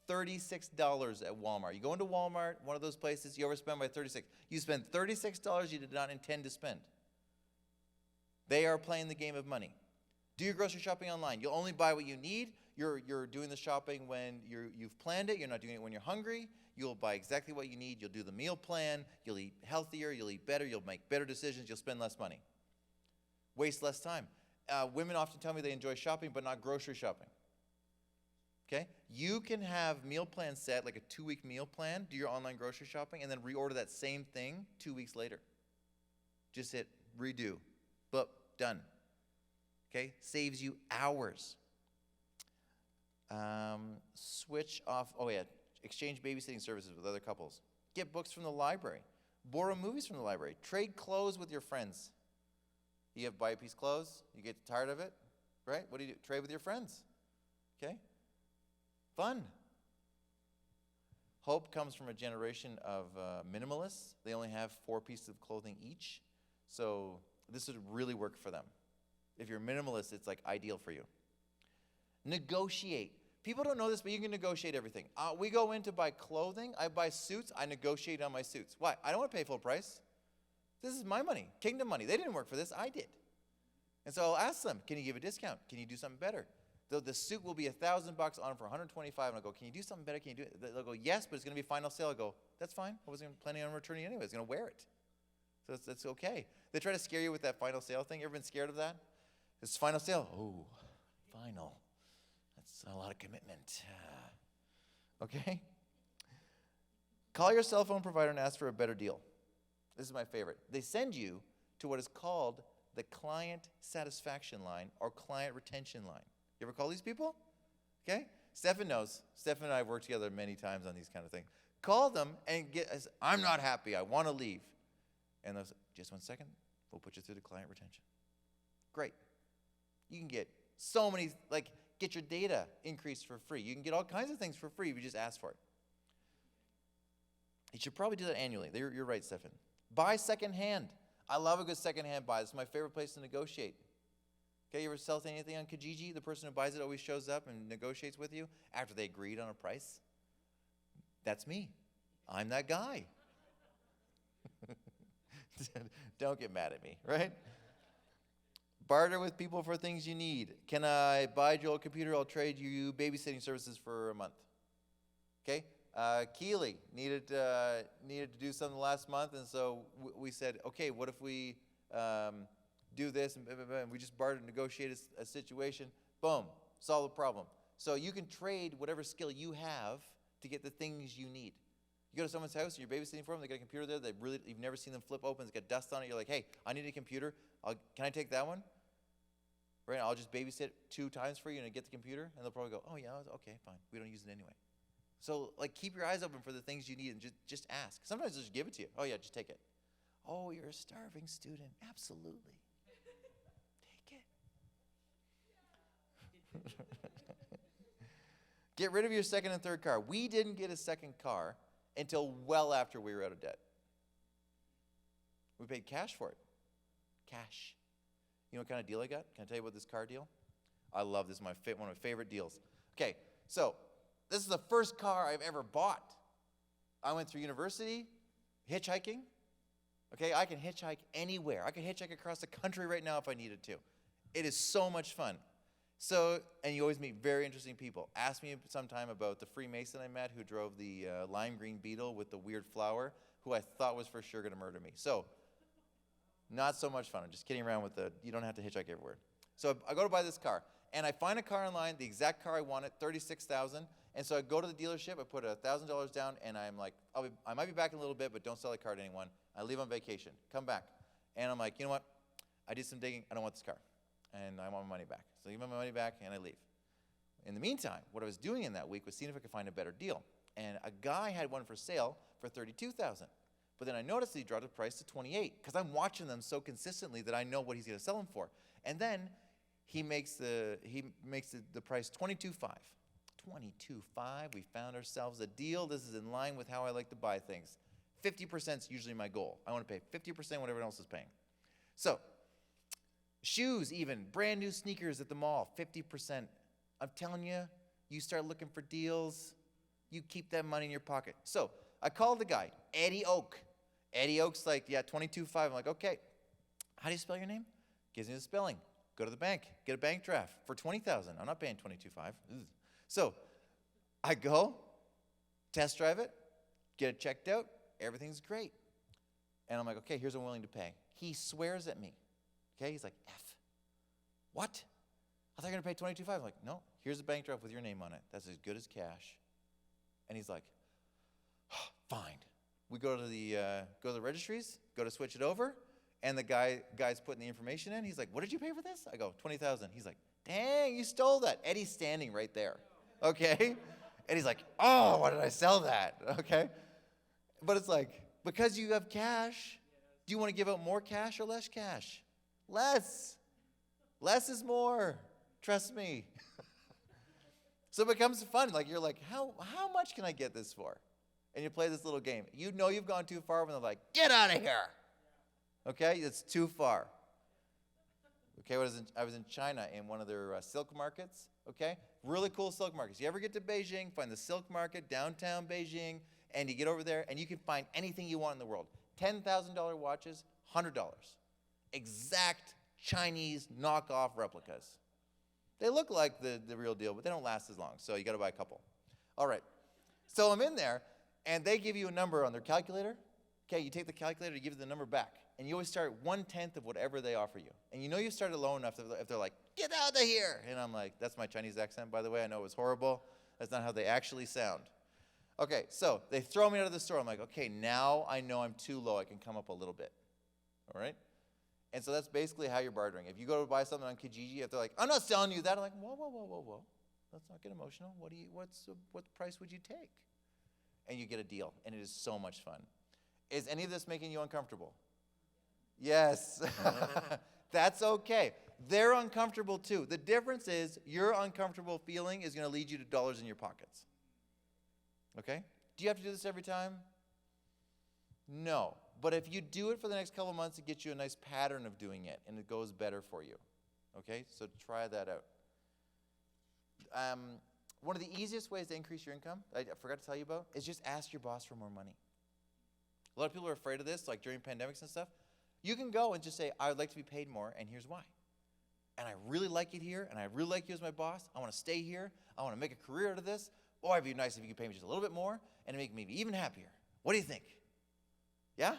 S1: $36 at Walmart. You go into Walmart, one of those places, you overspend by $36. You spend $36 you did not intend to spend. They are playing the game of money. Do your grocery shopping online. You'll only buy what you need. You're doing the shopping when you've planned it. You're not doing it when you're hungry. You'll buy exactly what you need. You'll do the meal plan. You'll eat healthier. You'll eat better. You'll make better decisions. You'll spend less money. Waste less time. Women often tell me they enjoy shopping, but not grocery shopping. Okay? You can have meal plans set, like a 2-week meal plan, do your online grocery shopping, and then reorder that same thing 2 weeks later. Just hit redo. Boop, done. Okay? Saves you hours. Switch off, exchange babysitting services with other couples. Get books from the library. Borrow movies from the library. Trade clothes with your friends. You buy a piece of clothes, you get tired of it, right? What do you do? Trade with your friends. Okay? Fun. Hope comes from a generation of minimalists. They only have 4 pieces of clothing each. So this would really work for them. If you're a minimalist, it's like ideal for you. Negotiate. People don't know this, but you can negotiate everything. We go in to buy clothing. I buy suits. I negotiate on my suits. Why? I don't want to pay full price. This is my money, kingdom money. They didn't work for this. I did. And so I'll ask them, can you give a discount? Can you do something better? The suit will be $1,000 on for $125, and I'll go, can you do something better? Can you do it? They'll go, yes, but it's going to be final sale. I'll go, that's fine. I wasn't planning on returning it anyway. I was going to wear it. So that's okay. They try to scare you with that final sale thing. You ever been scared of that? It's final sale. Oh, final. That's a lot of commitment. Okay? Call your cell phone provider and ask for a better deal. This is my favorite. They send you to what is called the client satisfaction line or client retention line. You ever call these people? Okay? Stephen knows. Stephen and I have worked together many times on these kind of things. Call them and I'm not happy. I want to leave. And they'll say, just 1 second. We'll put you through to client retention. Great. You can get so many, get your data increased for free. You can get all kinds of things for free if you just ask for it. You should probably do that annually. You're right, Stephen. Buy secondhand. I love a good secondhand buy. This is my favorite place to negotiate. Okay, you ever sell anything on Kijiji? The person who buys it always shows up and negotiates with you after they agreed on a price. That's me. I'm that guy. Don't get mad at me, right? Barter with people for things you need. Can I buy Joel a computer? I'll trade you babysitting services for a month. Okay? Keeley needed to do something last month, and so we said, okay, what if we do this, and we just bartered, negotiated a situation, boom, solve the problem. So you can trade whatever skill you have to get the things you need. You go to someone's house, and you're babysitting for them, they got a computer there, you've never seen them flip open, it's got dust on it, you're like, hey, I need a computer, can I take that one? Right, I'll just babysit 2 times for you and get the computer, and they'll probably go, oh yeah, okay, fine, we don't use it anyway. So keep your eyes open for the things you need and just ask. Sometimes they'll just give it to you. Oh yeah, just take it. Oh, you're a starving student. Absolutely. Take it. Get rid of your second and third car. We didn't get a second car until well after we were out of debt. We paid cash for it. Cash. You know what kind of deal I got? Can I tell you about this car deal? I love this. One of my favorite deals. Okay, so This is the first car I've ever bought. I went through university, hitchhiking. Okay, I can hitchhike anywhere. I can hitchhike across the country right now if I needed to. It is so much fun. So, and you always meet very interesting people. Ask me sometime about the Freemason I met who drove the lime green Beetle with the weird flower, who I thought was for sure going to murder me. So, not so much fun. I'm just kidding around with you don't have to hitchhike everywhere. So I go to buy this car, and I find a car online, the exact car I wanted, $36,000. And so I go to the dealership, I put $1,000 down, and I'm like, I might be back in a little bit, but don't sell the car to anyone. I leave on vacation, come back. And I'm like, you know what? I did some digging, I don't want this car. And I want my money back. So I give my money back, and I leave. In the meantime, what I was doing in that week was seeing if I could find a better deal. And a guy had one for sale for $32,000. But then I noticed that he dropped the price to $28,000 because I'm watching them so consistently that I know what he's going to sell them for. And then he makes the price $22,500. $22,500. We found ourselves a deal. This is in line with how I like to buy things. 50% is usually my goal. I want to pay 50% what everyone else is paying. So, shoes even, brand new sneakers at the mall, 50%. I'm telling you, you start looking for deals, you keep that money in your pocket. So, I called the guy, Eddie Oak. Eddie Oak's like, yeah, $22,500. I'm like, okay, how do you spell your name? Gives me the spelling. Go to the bank, get a bank draft for $20,000. I'm not paying $22,500. So I go, test drive it, get it checked out, everything's great. And I'm like, okay, here's what I'm willing to pay. He swears at me. Okay, he's like, F. What? I thought you were going to pay $22,500. I'm like, no, here's a bank draft with your name on it. That's as good as cash. And he's like, oh, fine. We go to the registries, go to switch it over, and the guy's putting the information in. He's like, what did you pay for this? I go, $20,000. He's like, dang, you stole that. Eddie's standing right there. Okay? And he's like, oh, why did I sell that? Okay? But it's like, because you have cash, do you want to give out more cash or less cash? Less. Less is more. Trust me. So it becomes fun. Like, you're like, how much can I get this for? And you play this little game. You know you've gone too far when they're like, get out of here. Okay? It's too far. Okay, I was in China in one of their silk markets, okay? Really cool silk markets. You ever get to Beijing, find the silk market, downtown Beijing, and you get over there, and you can find anything you want in the world. $10,000 watches, $100. Exact Chinese knockoff replicas. They look like the real deal, but they don't last as long, so you got to buy a couple. All right, so I'm in there, and they give you a number on their calculator. Okay, you take the calculator, you give the number back. And you always start 1/10 of whatever they offer you. And you know you started low enough if they're like, get out of here. And I'm like, that's my Chinese accent, by the way. I know it was horrible. That's not how they actually sound. Okay, so they throw me out of the store. I'm like, okay, now I know I'm too low. I can come up a little bit. All right? And so that's basically how you're bartering. If you go to buy something on Kijiji, if they're like, I'm not selling you that, I'm like, whoa. Let's not get emotional. What price would you take? And you get a deal. And it is so much fun. Is any of this making you uncomfortable? Yes. That's okay. They're uncomfortable too. The difference is your uncomfortable feeling is going to lead you to dollars in your pockets. Okay? Do you have to do this every time? No. But if you do it for the next couple of months, it gets you a nice pattern of doing it, and it goes better for you. Okay? So try that out. One of the easiest ways to increase your income, I forgot to tell you about, is just ask your boss for more money. A lot of people are afraid of this, like during pandemics and stuff. You can go and just say, I would like to be paid more, and here's why. And I really like it here, and I really like you as my boss. I want to stay here. I want to make a career out of this. Or it'd be nice if you could pay me just a little bit more and make me even happier. What do you think? Yeah?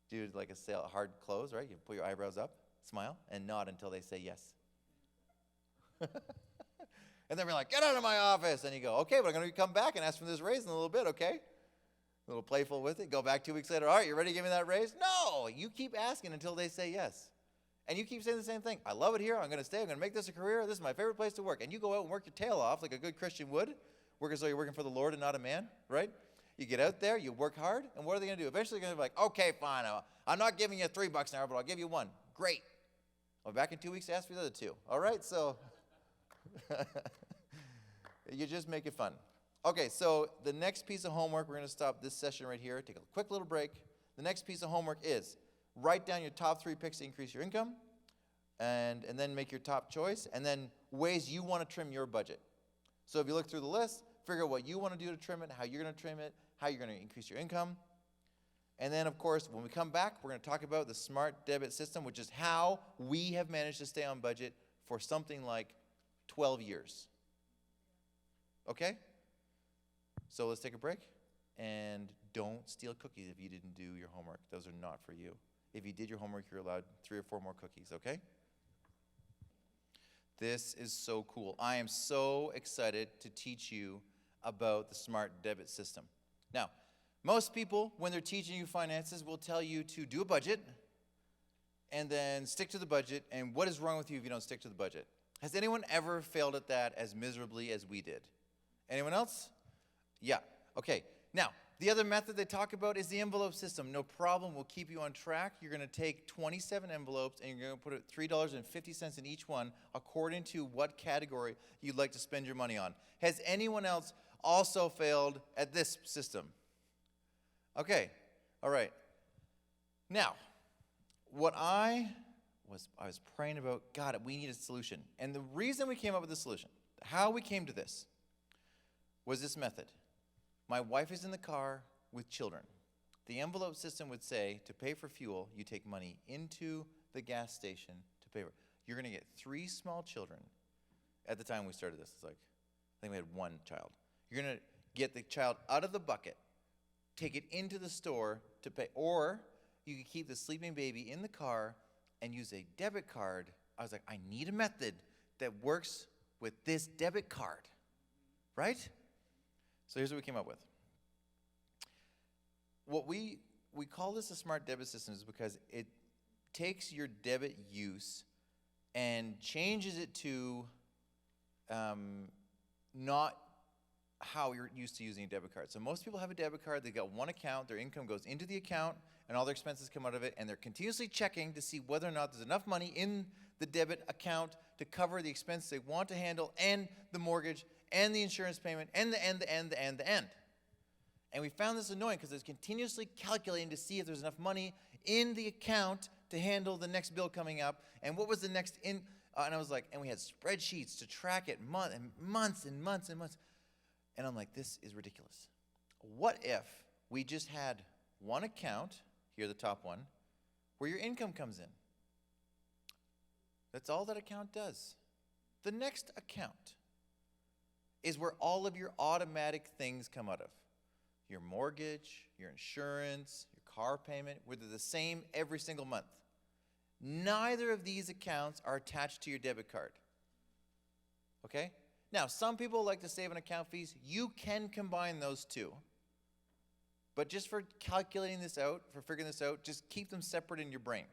S1: Do like a hard close, right? You put your eyebrows up, smile, and nod until they say yes. And then we're like, get out of my office. And you go, okay, but I'm going to come back and ask for this raise in a little bit, okay? A little playful with it. Go back 2 weeks later. All right, you ready to give me that raise? No, you keep asking until they say yes. And you keep saying the same thing. I love it here. I'm going to stay. I'm going to make this a career. This is my favorite place to work. And you go out and work your tail off like a good Christian would. Work as though you're working for the Lord and not a man, right? You get out there, you work hard, and what are they going to do? Eventually they're going to be like, okay, fine. I'm not giving you $3 an hour, but I'll give you $1. Great. I'll be back in 2 weeks to ask for the other 2. All right, so you just make it fun. Okay, so the next piece of homework, we're going to stop this session right here, take a quick little break. The next piece of homework is write down your top 3 picks to increase your income, and then make your top choice, and then ways you want to trim your budget. So if you look through the list, figure out what you want to do to trim it, how you're going to trim it, how you're going to increase your income. And then, of course, when we come back, we're going to talk about the smart debit system, which is how we have managed to stay on budget for something like 12 years. Okay? So let's take a break. And don't steal cookies if you didn't do your homework. Those are not for you. If you did your homework, you're allowed 3 or 4 more cookies, okay? This is so cool. I am so excited to teach you about the smart debit system. Now, most people, when they're teaching you finances, will tell you to do a budget and then stick to the budget. And what is wrong with you if you don't stick to the budget? Has anyone ever failed at that as miserably as we did? Anyone else? Yeah. Okay. Now, the other method they talk about is the envelope system. No problem. We'll keep you on track. You're going to take 27 envelopes and you're going to put $3.50 in each one according to what category you'd like to spend your money on. Has anyone else also failed at this system? Okay. All right. Now, what I was praying about, God, we need a solution. And the reason we came up with the solution, how we came to this, was this method. My wife is in the car with children. The envelope system would say, to pay for fuel, you take money into the gas station to pay for it. You're going to get 3 small children. At the time we started this, it's like, I think we had 1 child. You're going to get the child out of the bucket, take it into the store to pay, or you could keep the sleeping baby in the car and use a debit card. I was like, I need a method that works with this debit card, right? So here's what we came up with. What we call this a smart debit system is because it takes your debit use and changes it to not how you're used to using a debit card. So most people have a debit card, they've got one account, their income goes into the account, and all their expenses come out of it, and they're continuously checking to see whether or not there's enough money in the debit account to cover the expenses they want to handle, and the mortgage, and the insurance payment, and the end. And we found this annoying because it's continuously calculating to see if there's enough money in the account to handle the next bill coming up, and what was the next in, and I was like, and we had spreadsheets to track it months. And I'm like, this is ridiculous. What if we just had one account, here the top one, where your income comes in? That's all that account does. The next account is where all of your automatic things come out of. Your mortgage, your insurance, your car payment, where they're the same every single month. Neither of these accounts are attached to your debit card. Okay? Now, some people like to save on account fees. You can combine those two. But just for calculating this out, for figuring this out, just keep them separate in your brain.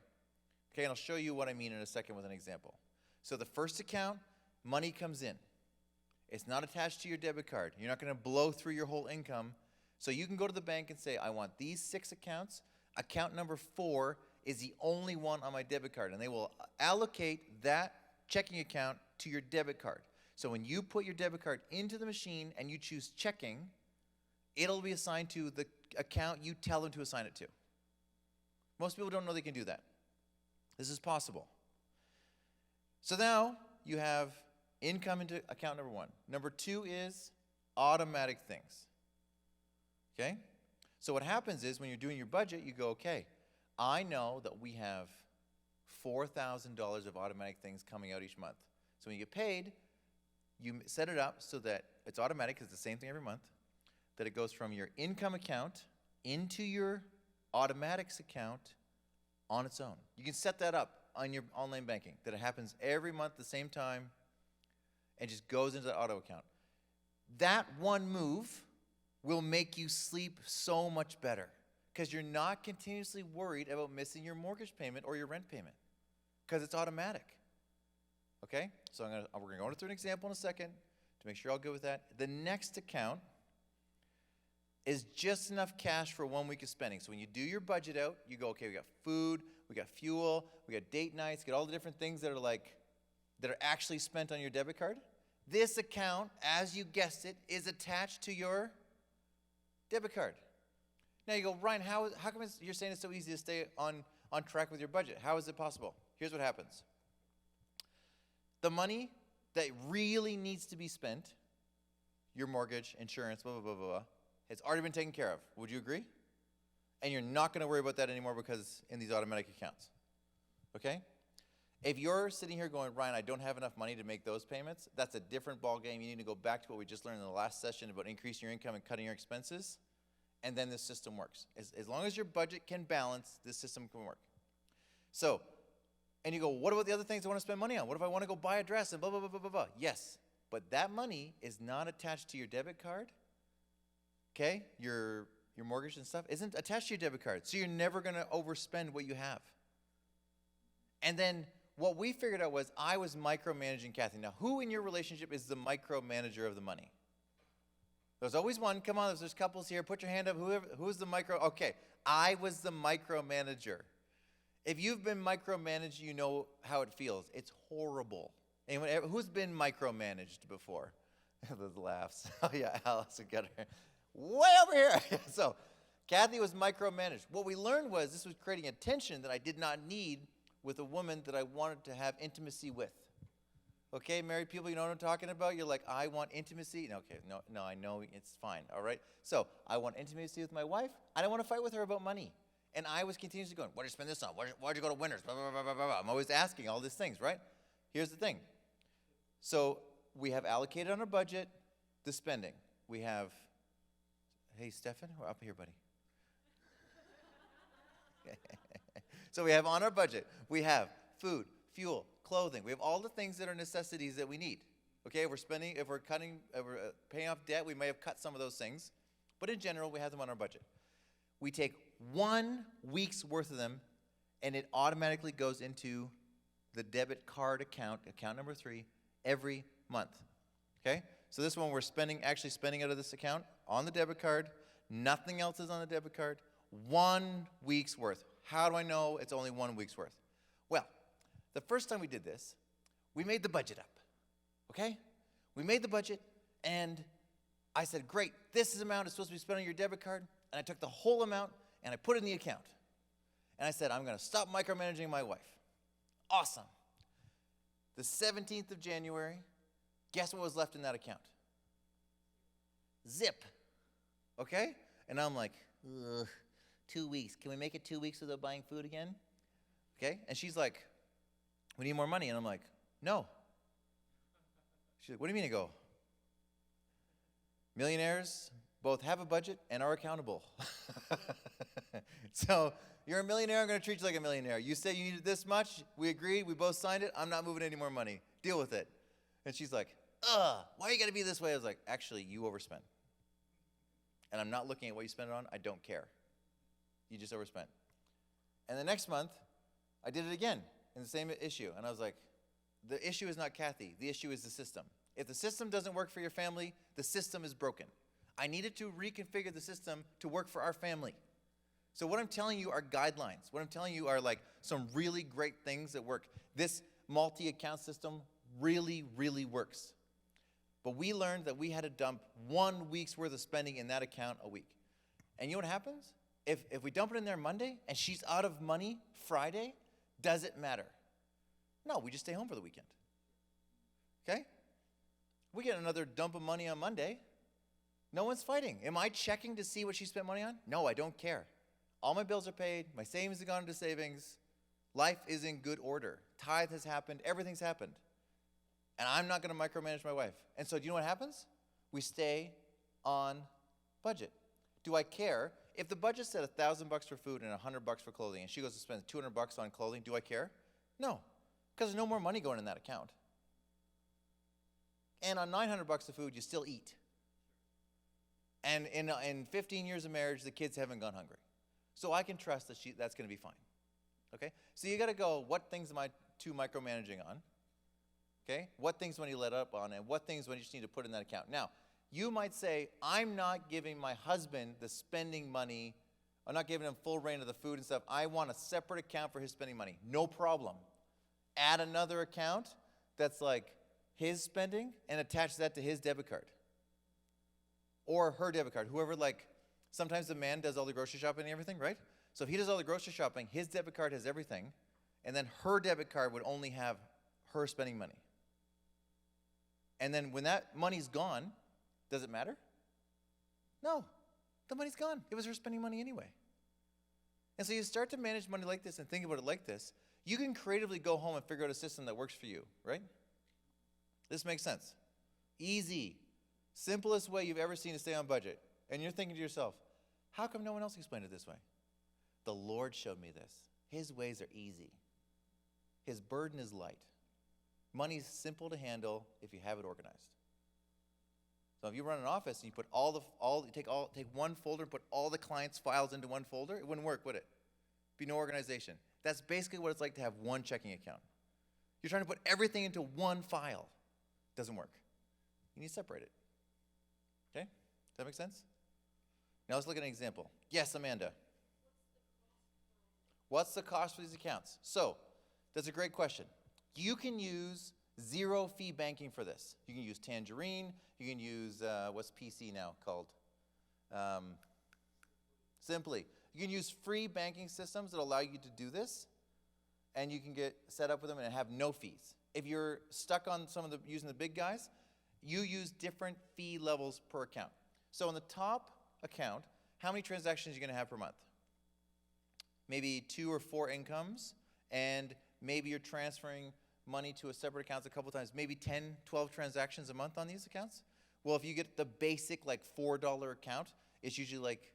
S1: Okay, and I'll show you what I mean in a second with an example. So the first account, money comes in. It's not attached to your debit card. You're not going to blow through your whole income. So you can go to the bank and say, I want these 6 accounts. Account number 4 is the only one on my debit card. And they will allocate that checking account to your debit card. So when you put your debit card into the machine and you choose checking, it'll be assigned to the account you tell them to assign it to. Most people don't know they can do that. This is possible. So now you have income into account number 1. Number 2 is automatic things. Okay? So what happens is when you're doing your budget, you go, okay, I know that we have $4,000 of automatic things coming out each month. So when you get paid, you set it up so that it's automatic, because it's the same thing every month, that it goes from your income account into your automatics account on its own. You can set that up on your online banking, that it happens every month at the same time and just goes into the auto account. That one move will make you sleep so much better because you're not continuously worried about missing your mortgage payment or your rent payment because it's automatic. Okay? So we're going to go through an example in a second to make sure you're all good with that. The next account is just enough cash for 1 week of spending. So when you do your budget out, you go, okay, we got food, we got fuel, we got date nights, get all the different things that are actually spent on your debit card. This account, as you guessed it, is attached to your debit card. Now you go, Ryan, how come you're saying it's so easy to stay on track with your budget? How is it possible? Here's what happens. The money that really needs to be spent, your mortgage, insurance, blah, blah, blah, blah, blah. It's already been taken care of. Would you agree? And you're not going to worry about that anymore because in these automatic accounts. Okay? If you're sitting here going, Ryan, I don't have enough money to make those payments, that's a different ballgame. You need to go back to what we just learned in the last session about increasing your income and cutting your expenses, and then this system works. As long as your budget can balance, this system can work. So, and you go, what about the other things I want to spend money on? What if I want to go buy a dress and blah, blah, blah, blah, blah, blah? Yes, but that money is not attached to your debit card, okay? Your mortgage and stuff isn't attached to your debit card, so you're never going to overspend what you have. And then what we figured out was I was micromanaging Kathy. Now, who in your relationship is the micromanager of the money? There's always one. Come on, there's couples here. Put your hand up. Who's the micro? Okay, I was the micromanager. If you've been micromanaged, you know how it feels. It's horrible. Anyone, who's been micromanaged before? Those laughs. Oh, yeah, Allison got her way over here. So, Kathy was micromanaged. What we learned was this was creating a tension that I did not need with a woman that I wanted to have intimacy with. Okay, married people, you know what I'm talking about? You're like, I want intimacy. Okay, no, I know it's fine, all right? So, I want intimacy with my wife. I don't want to fight with her about money. And I was continuously going, what did you spend this on? Why'd you go to Winners? Blah, blah, blah, blah, blah. I'm always asking all these things, right? Here's the thing. So, we have allocated on our budget the spending. We have, hey, Stefan, we're up here, buddy. So we have on our budget, we have food, fuel, clothing. We have all the things that are necessities that we need. Okay, if we're paying off debt, we may have cut some of those things. But in general, we have them on our budget. We take 1 week's worth of them, and it automatically goes into the debit card account number 3, every month. Okay? So this one we're actually spending out of this account on the debit card. Nothing else is on the debit card. 1 week's worth. How do I know it's only 1 week's worth? Well, the first time we did this, we made the budget up, okay? We made the budget, and I said, great, this is the amount it's supposed to be spent on your debit card, and I took the whole amount, and I put it in the account. And I said, I'm going to stop micromanaging my wife. Awesome. The 17th of January, guess what was left in that account? Zip, okay? And I'm like, ugh. 2 weeks. Can we make it 2 weeks without buying food again? Okay? And she's like, we need more money. And I'm like, no. She's like, what do you mean? I go, millionaires both have a budget and are accountable. So you're a millionaire, I'm going to treat you like a millionaire. You say you needed this much, we agreed, we both signed it, I'm not moving any more money. Deal with it. And she's like, why you got to be this way? I was like, actually, you overspent. And I'm not looking at what you spent it on. I don't care. You just overspent. And the next month, I did it again in the same issue. And I was like, the issue is not Kathy. The issue is the system. If the system doesn't work for your family, the system is broken. I needed to reconfigure the system to work for our family. So what I'm telling you are guidelines. What I'm telling you are like some really great things that work. This multi-account system really, really works. But we learned that we had to dump 1 week's worth of spending in that account a week. And you know what happens? If we dump it in there Monday and she's out of money Friday, does it matter? No, we just stay home for the weekend. Okay? We get another dump of money on Monday. No one's fighting. Am I checking to see what she spent money on? No, I don't care. All my bills are paid. My savings have gone into savings. Life is in good order. Tithe has happened. Everything's happened. And I'm not going to micromanage my wife. And so do you know what happens? We stay on budget. Do I care? If the budget said $1,000 for food and $100 for clothing, and she goes to spend $200 on clothing, do I care? No, because there's no more money going in that account. And on $900 of food, you still eat. And in 15 years of marriage, the kids haven't gone hungry. So I can trust that that's going to be fine. Okay? So you got to go, what things am I too micromanaging on? Okay? What things when you let up on, and what things when you just need to put in that account? Now, you might say, I'm not giving my husband the spending money. I'm not giving him full reign of the food and stuff. I want a separate account for his spending money. No problem. Add another account that's like his spending and attach that to his debit card. Or her debit card. Whoever, like, sometimes the man does all the grocery shopping and everything, right? So if he does all the grocery shopping, his debit card has everything, and then her debit card would only have her spending money. And then when that money's gone, Does it matter? No. The money's gone. It was her spending money anyway. And so you start to manage money like this and think about it like this. You can creatively go home and figure out a system that works for you, right? This makes sense. Easy. Simplest way you've ever seen to stay on budget. And you're thinking to yourself, how come no one else explained it this way? The Lord showed me this. His ways are easy. His burden is light. Money's simple to handle if you have it organized. So if you run an office and you put take one folder and put all the clients' files into one folder, it wouldn't work, would it? Be no organization. That's basically what it's like to have one checking account. You're trying to put everything into one file. Doesn't work. You need to separate it. Okay? Does that make sense? Now let's look at an example. Yes, Amanda. What's the cost for these accounts? So, that's a great question. You can use zero fee banking for this. You can use Tangerine. You can use, what's PC now called? Simply. You can use free banking systems that allow you to do this, and you can get set up with them and have no fees. If you're stuck on using the big guys, you use different fee levels per account. So in the top account, how many transactions are you going to have per month? Maybe 2 or 4 incomes, and maybe you're transferring money to a separate account a couple times, maybe 10, 12 transactions a month on these accounts. Well, if you get the basic like $4 account, it's usually like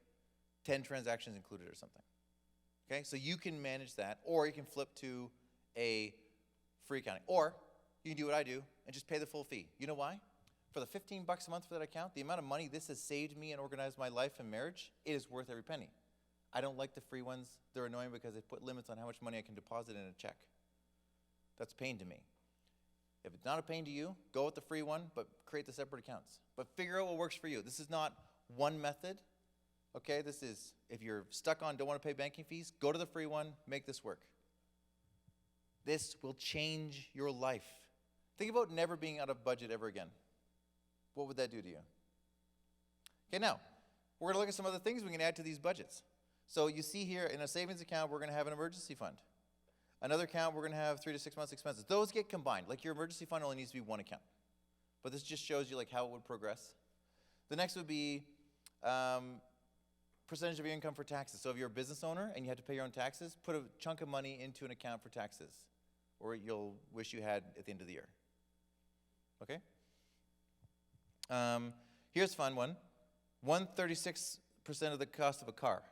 S1: 10 transactions included or something. Okay, so you can manage that, or you can flip to a free accounting, or you can do what I do and just pay the full fee. You know why? For the $15 a month for that account, the amount of money this has saved me and organized my life and marriage, it is worth every penny. I don't like the free ones. They're annoying because they put limits on how much money I can deposit in a check. That's pain to me. If it's not a pain to you, go with the free one, but create the separate accounts. But figure out what works for you. This is not one method. Okay, this is, if you're stuck on, don't want to pay banking fees, go to the free one, make this work. This will change your life. Think about never being out of budget ever again. What would that do to you? Okay, now, we're going to look at some other things we can add to these budgets. So you see here, in a savings account, we're going to have an emergency fund. Another account, we're going to have 3 to 6 months expenses. Those get combined. Like your emergency fund only needs to be one account. But this just shows you like how it would progress. The next would be percentage of your income for taxes. So if you're a business owner and you have to pay your own taxes, put a chunk of money into an account for taxes, or you'll wish you had at the end of the year. Okay? Here's a fun one. 136% of the cost of a car.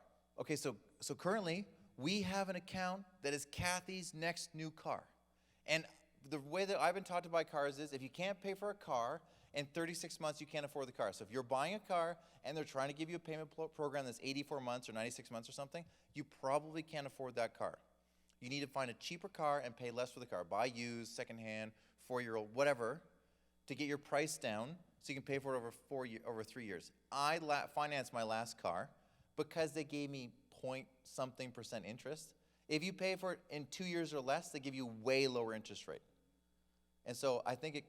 S1: Okay, so currently, we have an account that is Kathy's next new car. And the way that I've been taught to buy cars is if you can't pay for a car, in 36 months you can't afford the car. So if you're buying a car and they're trying to give you a payment program that's 84 months or 96 months or something, you probably can't afford that car. You need to find a cheaper car and pay less for the car. Buy used, secondhand, 4-year-old, whatever, to get your price down so you can pay for it over 3 years. I financed my last car because they gave me point-something% interest. If you pay for it in 2 years or less, they give you way lower interest rate. And so I think it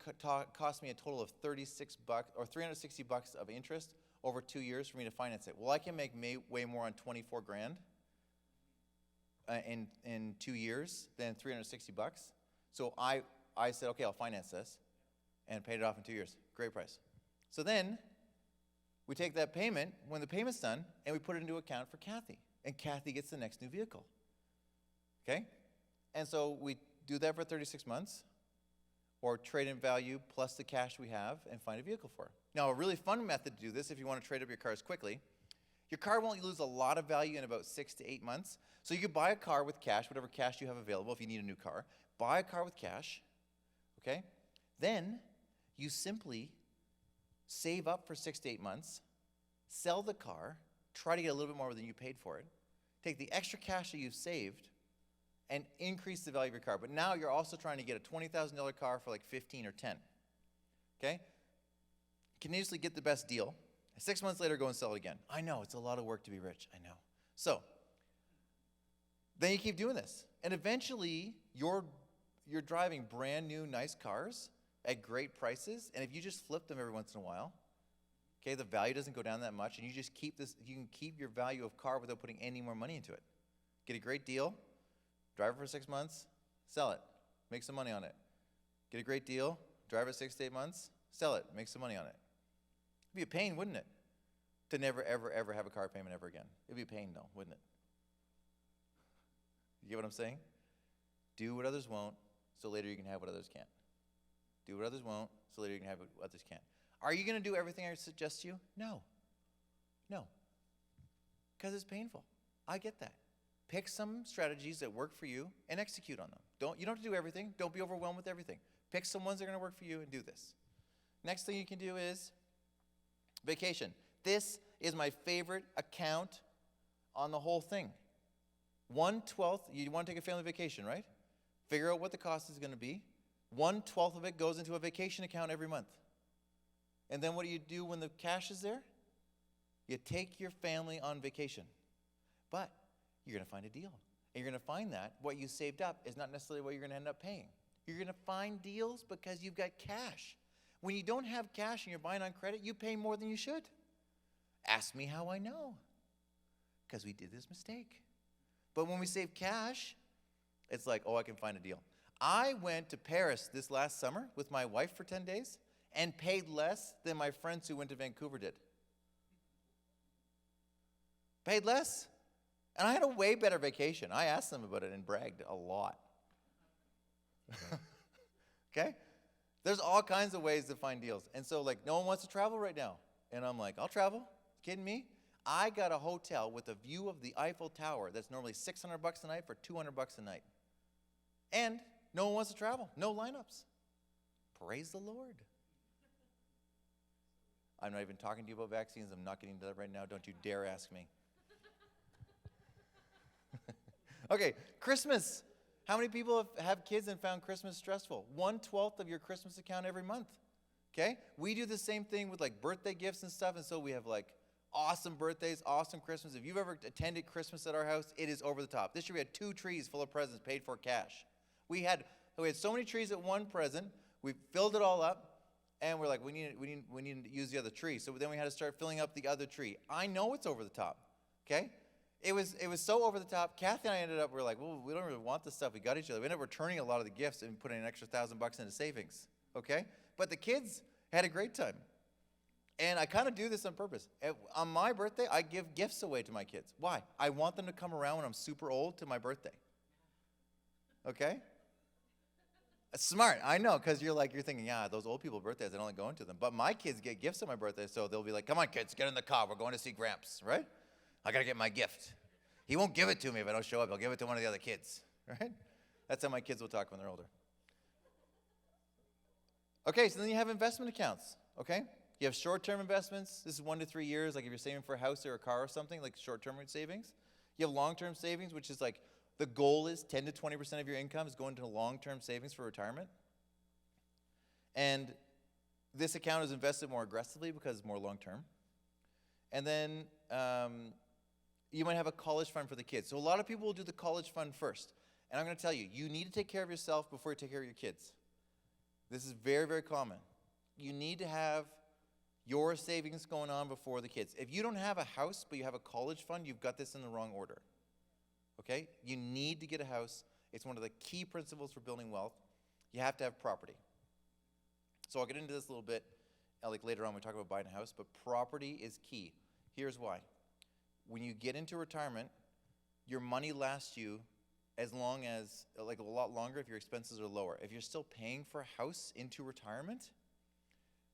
S1: cost me a total of $36 or $360 of interest over 2 years for me to finance it. Well, I can make way more on $24,000 in 2 years than $360. So I said, okay, I'll finance this, and paid it off in 2 years. Great price. So then we take that payment when the payment's done, and we put it into account for Kathy, and Kathy gets the next new vehicle. Okay? And so we do that for 36 months, or trade in value plus the cash we have and find a vehicle for it. Now, a really fun method to do this, if you want to trade up your cars quickly, your car won't lose a lot of value in about 6 to 8 months. So you could buy a car with cash, whatever cash you have available if you need a new car. Buy a car with cash, okay? Then you simply save up for 6 to 8 months, sell the car, try to get a little bit more than you paid for it, take the extra cash that you've saved, and increase the value of your car. But now you're also trying to get a $20,000 car for like 15 or 10. Okay? Continuously get the best deal. 6 months later, go and sell it again. I know, it's a lot of work to be rich. I know. So, then you keep doing this. And eventually, you're driving brand new, nice cars at great prices. And if you just flip them every once in a while, okay, the value doesn't go down that much. And you just keep this, you can keep your value of car without putting any more money into it. Get a great deal. Drive it for 6 months, sell it, make some money on it. Get a great deal, drive it 6 to 8 months, sell it, make some money on it. It'd be a pain, wouldn't it? To never, ever, ever have a car payment ever again. It'd be a pain, though, wouldn't it? You get what I'm saying? Do what others won't, so later you can have what others can't. Do what others won't, so later you can have what others can't. Are you going to do everything I suggest to you? No. No. Because it's painful. I get that. Pick some strategies that work for you and execute on them. You don't have to do everything. Don't be overwhelmed with everything. Pick some ones that are going to work for you and do this. Next thing you can do is vacation. This is my favorite account on the whole thing. 1/12, you want to take a family vacation, right? Figure out what the cost is going to be. 1/12 of it goes into a vacation account every month. And then what do when the cash is there? You take your family on vacation. But you're going to find a deal. And you're going to find that what you saved up is not necessarily what you're going to end up paying. You're going to find deals because you've got cash. When you don't have cash and you're buying on credit, you pay more than you should. Ask me how I know. Because we did this mistake. But when we save cash, it's like, oh, I can find a deal. I went to Paris this last summer with my wife for 10 days and paid less than my friends who went to Vancouver did. Paid less. And I had a way better vacation. I asked them about it and bragged a lot. Okay? There's all kinds of ways to find deals. And so, like, no one wants to travel right now. And I'm like, I'll travel. Kidding me? I got a hotel with a view of the Eiffel Tower that's normally $600 a night for $200 a night. And no one wants to travel. No lineups. Praise the Lord. I'm not even talking to you about vaccines. I'm not getting into that right now. Don't you dare ask me. Okay, Christmas. How many people have kids and found Christmas stressful? 1/12 of your Christmas account every month. Okay? We do the same thing with like birthday gifts and stuff, and so we have like awesome birthdays, awesome Christmas. If you've ever attended Christmas at our house, it is over the top. This year we had 2 trees full of presents paid for cash. We had so many trees at one present. We filled it all up, and we're like, we need to use the other tree. So then we had to start filling up the other tree. I know it's over the top. Okay? It was so over the top. Kathy and I ended up, we were like, well, we don't really want this stuff. We got each other. We ended up returning a lot of the gifts and putting an extra $1,000 into savings. Okay? But the kids had a great time. And I kind of do this on purpose. On my birthday, I give gifts away to my kids. Why? I want them to come around when I'm super old to my birthday. Okay? It's smart. I know, because you're thinking, yeah, those old people birthdays, I don't like going to them. But my kids get gifts on my birthday, so they'll be like, come on, kids, get in the car. We're going to see Gramps, right? I got to get my gift. He won't give it to me if I don't show up. He'll give it to one of the other kids, right? That's how my kids will talk when they're older. Okay, so then you have investment accounts, okay? You have short-term investments. This is 1 to 3 years, like if you're saving for a house or a car or something, like short-term savings. You have long-term savings, which is like the goal is 10 to 20% of your income is going to long-term savings for retirement. And this account is invested more aggressively because it's more long-term. And then you might have a college fund for the kids. So a lot of people will do the college fund first. And I'm going to tell you, you need to take care of yourself before you take care of your kids. This is very, very common. You need to have your savings going on before the kids. If you don't have a house, but you have a college fund, you've got this in the wrong order. Okay? You need to get a house. It's one of the key principles for building wealth. You have to have property. So I'll get into this a little bit like later on when we talk about buying a house, but property is key. Here's why. When you get into retirement, your money lasts you as long as, like a lot longer if your expenses are lower. If you're still paying for a house into retirement,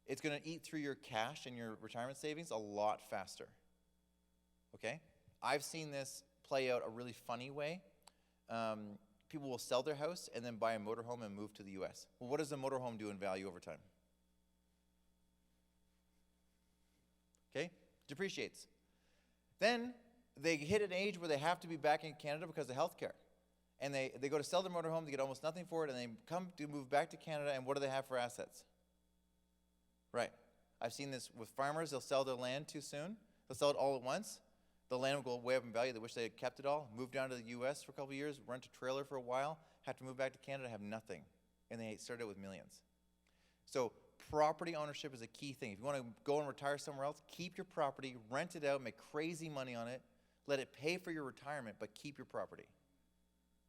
S1: it's going to eat through your cash and your retirement savings a lot faster. Okay? I've seen this play out a really funny way. People will sell their house and then buy a motorhome and move to the U.S. Well, what does a motorhome do in value over time? Okay? Depreciates. Then they hit an age where they have to be back in Canada because of health care. And they go to sell their motorhome, they get almost nothing for it, and they come to move back to Canada, and what do they have for assets? Right. I've seen this with farmers. They'll sell their land too soon. They'll sell it all at once. The land will go way up in value. They wish they had kept it all. Move down to the U.S. for a couple of years, rent a trailer for a while, have to move back to Canada, have nothing. And they started with millions. So property ownership is a key thing. If you want to go and retire somewhere else, keep your property, rent it out, make crazy money on it, let it pay for your retirement, but keep your property.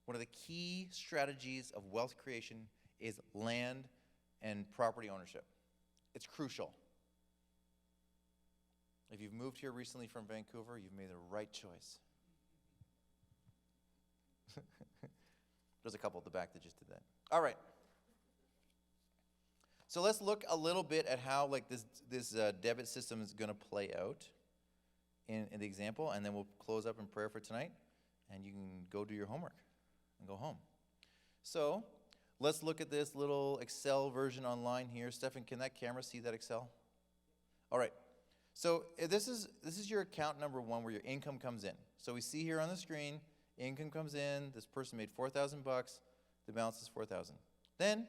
S1: One of the key strategies of wealth creation is land and property ownership. It's crucial. If you've moved here recently from Vancouver, you've made the right choice. There's a couple at the back that just did that. All right. So let's look a little bit at how like this debit system is going to play out in the example, and then we'll close up in prayer for tonight, and you can go do your homework and go home. So let's look at this little Excel version online here. Stefan, can that camera see that Excel? All right. So this is your account number 1 where your income comes in. So we see here on the screen, income comes in. This person made $4,000. The balance is $4,000. Then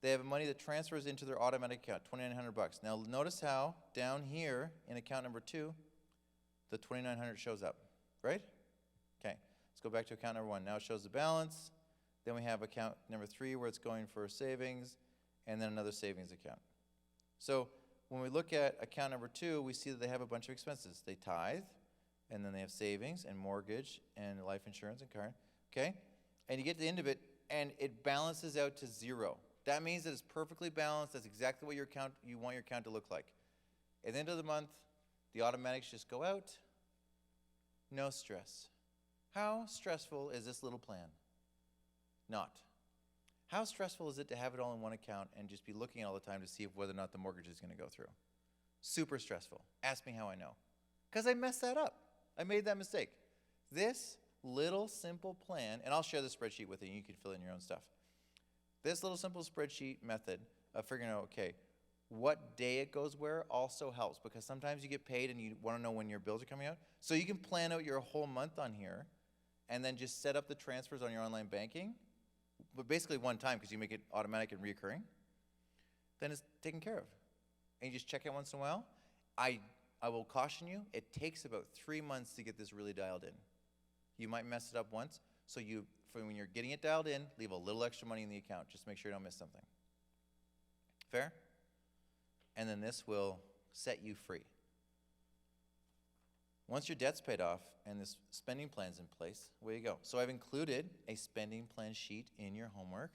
S1: they have money that transfers into their automatic account, $2,900. Now notice how down here in account number 2, the $2,900 shows up, right? Okay. Let's go back to account number 1. Now it shows the balance. Then we have account number 3 where it's going for savings, and then another savings account. So when we look at account number 2, we see that they have a bunch of expenses. They tithe, and then they have savings and mortgage and life insurance and car. Okay? And you get to the end of it, and it balances out to 0. That means that it's perfectly balanced. That's exactly what you want your account to look like. At the end of the month, the automatics just go out. No stress. How stressful is this little plan? Not. How stressful is it to have it all in one account and just be looking all the time to see if whether or not the mortgage is going to go through? Super stressful. Ask me how I know. Because I messed that up. I made that mistake. This little simple plan, and I'll share the spreadsheet with you, and you can fill in your own stuff. This little simple spreadsheet method of figuring out, okay, what day it goes where also helps, because sometimes you get paid and you want to know when your bills are coming out. So you can plan out your whole month on here and then just set up the transfers on your online banking, but basically one time because you make it automatic and reoccurring. Then it's taken care of. And you just check it once in a while. I will caution you, it takes about 3 months to get this really dialed in. You might mess it up once, so when you're getting it dialed in, leave a little extra money in the account. Just make sure you don't miss something. Fair? And then this will set you free. Once your debt's paid off and this spending plan's in place, away you go. So I've included a spending plan sheet in your homework.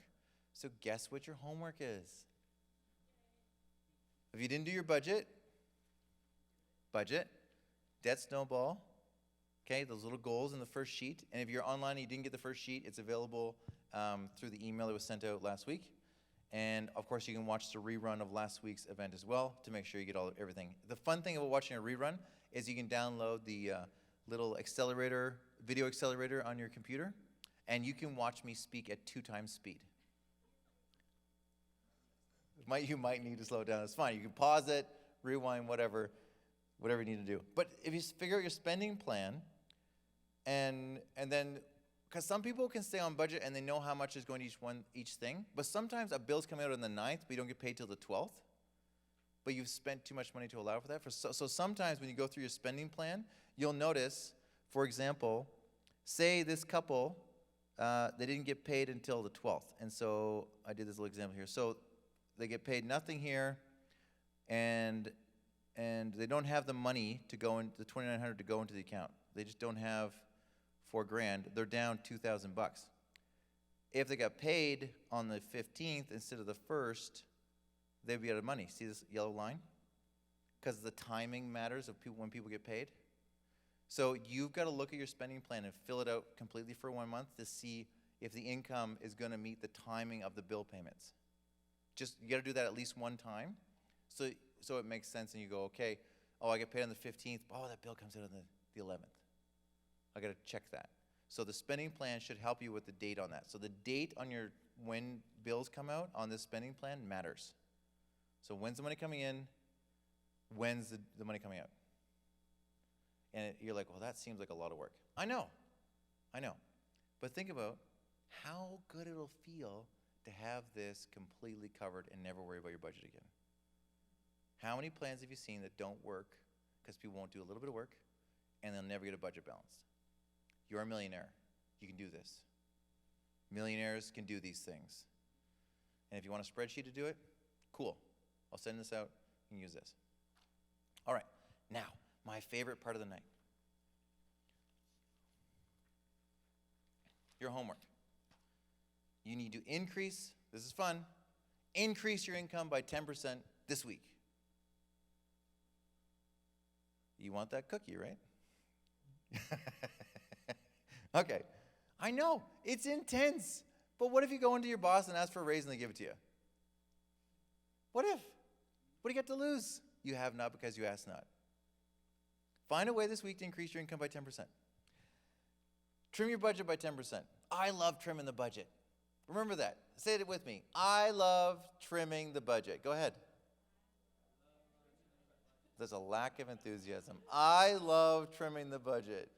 S1: So guess what your homework is? If you didn't do your budget, debt snowball, okay, those little goals in the first sheet. And if you're online and you didn't get the first sheet, it's available through the email that was sent out last week. And of course, you can watch the rerun of last week's event as well to make sure you get everything. The fun thing about watching a rerun is you can download the little video accelerator on your computer, and you can watch me speak at 2 times speed. You might need to slow it down. It's fine. You can pause it, rewind, whatever you need to do. But if you figure out your spending plan, and then, because some people can stay on budget and they know how much is going to each thing, but sometimes a bill's coming out on the 9th, but you don't get paid till the 12th, but you've spent too much money to allow for that. So sometimes when you go through your spending plan, you'll notice, for example, say this couple, they didn't get paid until the 12th, and so I did this little example here. So they get paid nothing here, and they don't have the money to go in, the $2,900 to go into the account. They just don't have $4,000. They're down $2,000. If they got paid on the 15th instead of the 1st, they'd be out of money. See this yellow line? Because the timing matters of when people get paid. So you've got to look at your spending plan and fill it out completely for 1 month to see if the income is going to meet the timing of the bill payments. You got to do that at least one time, so it makes sense. And you go, okay, I get paid on the 15th. Oh, that bill comes out on the 11th. I got to check that. So the spending plan should help you with the date on that. So the date on when bills come out on this spending plan matters. So when's the money coming in? When's the money coming out? And you're like, well, that seems like a lot of work. I know. But think about how good it'll feel to have this completely covered and never worry about your budget again. How many plans have you seen that don't work because people won't do a little bit of work and they'll never get a budget balanced? You're a millionaire. You can do this. Millionaires can do these things. And if you want a spreadsheet to do it, cool. I'll send this out. You can use this. All right. Now, my favorite part of the night. Your homework. You need to increase, this is fun, increase your income by 10% this week. You want that cookie, right? Okay. I know, it's intense. But what if you go into your boss and ask for a raise and they give it to you? What if? What do you got to lose? You have not because you ask not. Find a way this week to increase your income by 10%. Trim your budget by 10%. I love trimming the budget. Remember that. Say it with me. I love trimming the budget. Go ahead. There's a lack of enthusiasm. I love trimming the budget.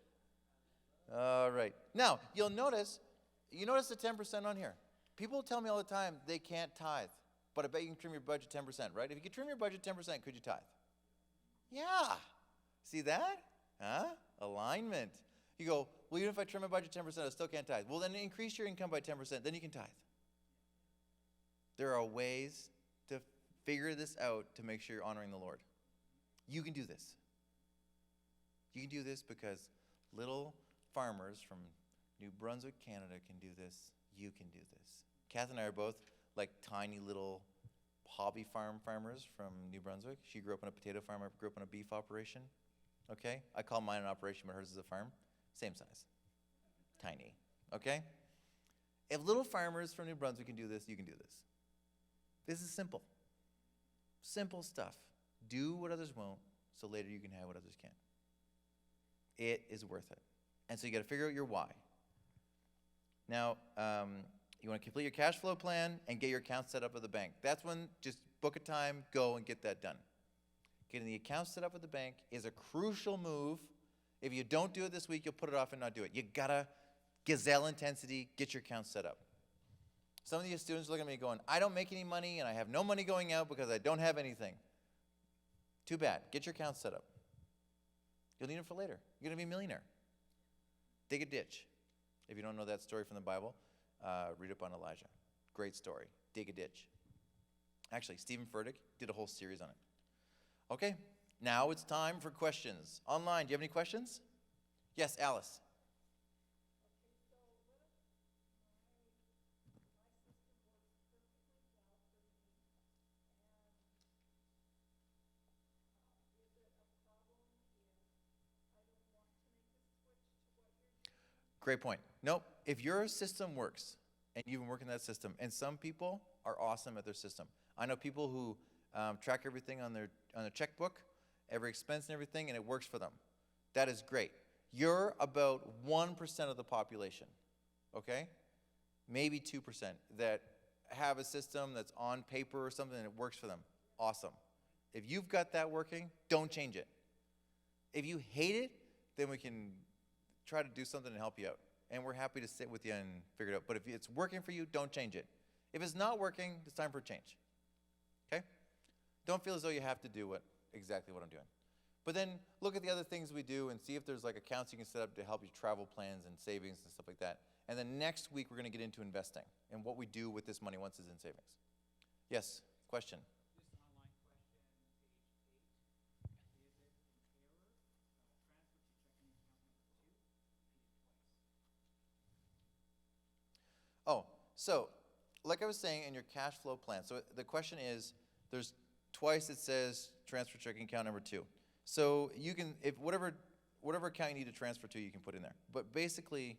S1: All right. Now, you notice the 10% on here. People tell me all the time they can't tithe, but I bet you can trim your budget 10%, right? If you could trim your budget 10%, could you tithe? Yeah. See that? Huh? Alignment. You go, well, even if I trim my budget 10%, I still can't tithe. Well, then increase your income by 10%, then you can tithe. There are ways to figure this out to make sure you're honoring the Lord. You can do this. You can do this because little farmers from New Brunswick, Canada can do this. You can do this. Kath and I are both like tiny little hobby farmers from New Brunswick. She grew up on a potato farm. I grew up on a beef operation. Okay? I call mine an operation, but hers is a farm. Same size. Tiny. Okay? If little farmers from New Brunswick can do this, you can do this. This is simple. Simple stuff. Do what others won't, so later you can have what others can't. It is worth it. And so you got to figure out your why. Now, you want to complete your cash flow plan and get your account set up at the bank. That's when just book a time, go and get that done. Getting the account set up at the bank is a crucial move. If you don't do it this week, you'll put it off and not do it. You got to gazelle intensity, get your account set up. Some of you students look at me going, I don't make any money and I have no money going out because I don't have anything. Too bad. Get your account set up. You'll need it for later. You're going to be a millionaire. Dig a ditch. If you don't know that story from the Bible, read up on Elijah. Great story. Dig a ditch. Actually, Stephen Furtick did a whole series on it. Okay, now it's time for questions. Online, do you have any questions? Yes, Alice. Great point. Nope. If your system works, and you've been working that system, and some people are awesome at their system. I know people who track everything on their checkbook, every expense and everything, and it works for them. That is great. You're about 1% of the population, okay? Maybe 2% that have a system that's on paper or something and it works for them. Awesome. If you've got that working, don't change it. If you hate it, then we can try to do something to help you out. And we're happy to sit with you and figure it out. But if it's working for you, don't change it. If it's not working, it's time for a change. Okay? Don't feel as though you have to do exactly what I'm doing. But then look at the other things we do and see if there's like accounts you can set up to help you travel plans and savings and stuff like that. And then next week we're going to get into investing and what we do with this money once it's in savings. Yes, question. Oh, so like I was saying in your cash flow plan, so the question is, there's twice it says transfer checking account number 2. So you can, if whatever account you need to transfer to, you can put in there. But basically,